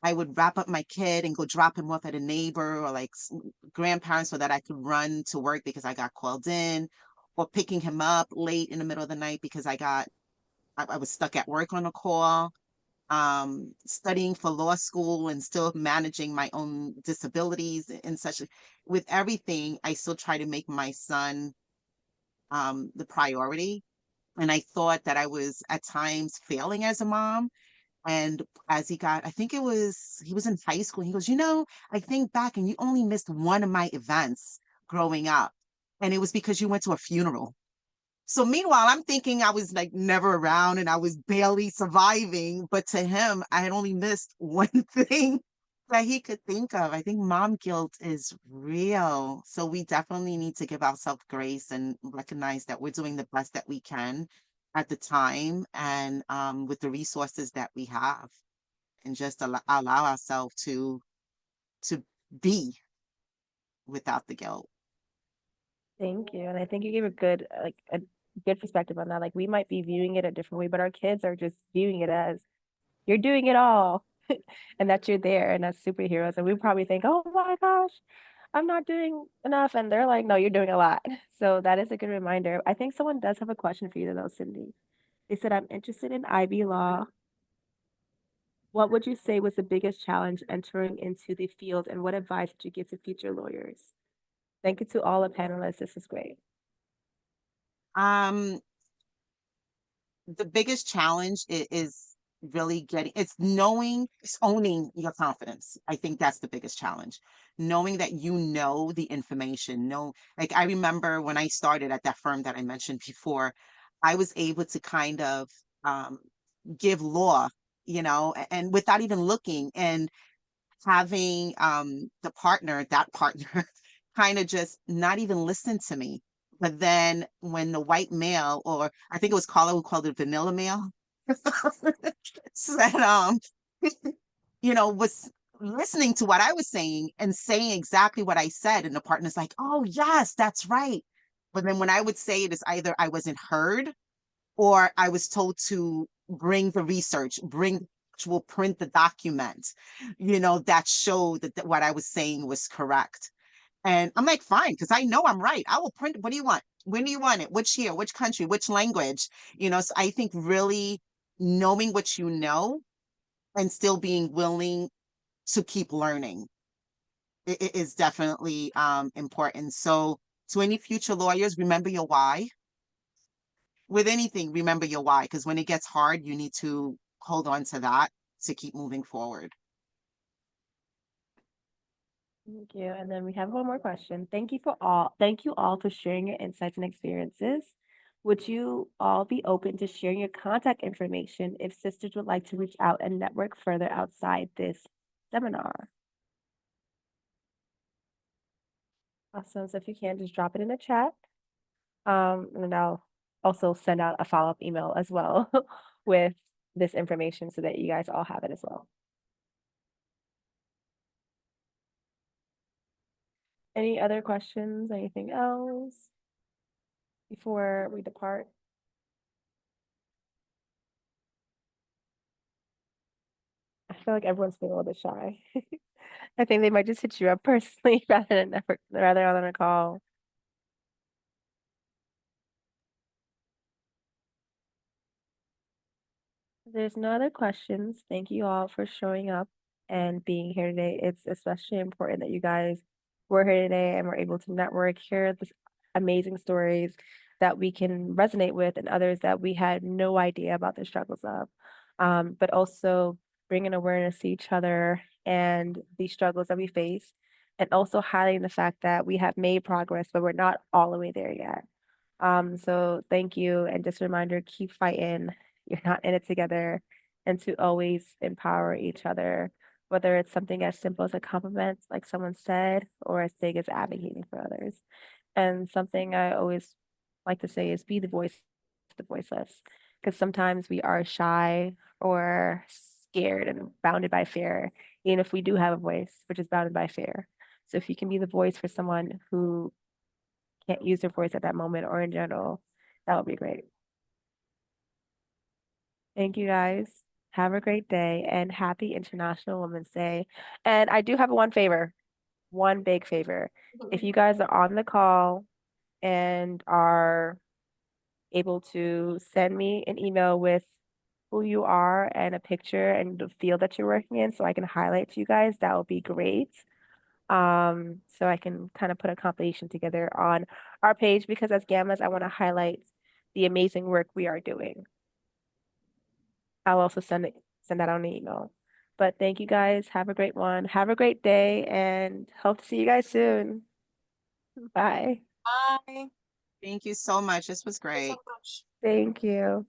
I would wrap up my kid and go drop him off at a neighbor or like grandparents so that I could run to work because I got called in, or picking him up late in the middle of the night because I was stuck at work on a call, studying for law school and still managing my own disabilities and such. With everything, I still try to make my son the priority. And I thought that I was at times failing as a mom. And as I think he was in high school. He goes, I think back and you only missed one of my events growing up. And it was because you went to a funeral. So meanwhile, I'm thinking I was like never around and I was barely surviving. But to him, I had only missed one thing that he could think of. I think mom guilt is real. So we definitely need to give ourselves grace and recognize that we're doing the best that we can at the time and with the resources that we have, and just allow ourselves to be without the guilt. Thank you. And I think you gave a good, like a good perspective on that. Like we might be viewing it a different way, but our kids are just viewing it as you're doing it all and that you're there and that's superheroes. And we probably think, oh my gosh, I'm not doing enough. And they're like, no, you're doing a lot. So that is a good reminder. I think someone does have a question for you though, Cindy. They said, I'm interested in IB law. What would you say was the biggest challenge entering into the field and what advice would you give to future lawyers? Thank you to all the panelists. This was great. Um, the biggest challenge is really it's owning your confidence. I think that's the biggest challenge. Knowing that you know the information. Like I remember when I started at that firm that I mentioned before, I was able to kind of um, give law, and without even looking, and having that partner kind of just not even listen to me. But then when the white male, or I think it was Carla who called it vanilla male, said, was listening to what I was saying and saying exactly what I said. And the partner's like, oh, yes, that's right. But then when I would say it, is either I wasn't heard or I was told to bring the research, will print the document, that showed that what I was saying was correct. And I'm like, fine, because I know I'm right. I will print. What do you want? When do you want it? Which year? Which country? Which language? So I think really knowing what you know and still being willing to keep learning is definitely important. So to any future lawyers, remember your why. With anything, remember your why, because when it gets hard, you need to hold on to that to keep moving forward. Thank you. And then we have one more question. Thank you all for sharing your insights and experiences. Would you all be open to sharing your contact information if sisters would like to reach out and network further outside this seminar? Awesome. So if you can, just drop it in the chat. And then I'll also send out a follow-up email as well with this information so that you guys all have it as well. Any other questions? Anything else before we depart? I feel like everyone's feeling a little bit shy. I think they might just hit you up personally rather than a call. If there's no other questions, thank you all for showing up and being here today. It's especially important that you guys were here today and were able to network, hear the amazing stories that we can resonate with and others that we had no idea about the struggles of. But also bringing awareness to each other and the struggles that we face, and also highlighting the fact that we have made progress, but we're not all the way there yet. So thank you. And just a reminder, keep fighting. You're not in it together. And to always empower each other, whether it's something as simple as a compliment, like someone said, or as big as advocating for others. And something I always like to say is be the voice to the voiceless. Because sometimes we are shy or scared and bounded by fear, even if we do have a voice, which is bounded by fear. So if you can be the voice for someone who can't use their voice at that moment or in general, That would be great. Thank you guys. Have a great day and happy International Women's Day. And I do have one favor, one big favor. If you guys are on the call and are able to send me an email with who you are and a picture and the field that you're working in so I can highlight to you guys, that would be great. So I can kind of put a compilation together on our page because as Gammas, I want to highlight the amazing work we are doing. I'll also send that on an email. But thank you guys. Have a great one. Have a great day and hope to see you guys soon. Bye. Bye. Thank you so much. This was Thank you great. so much. Thank you.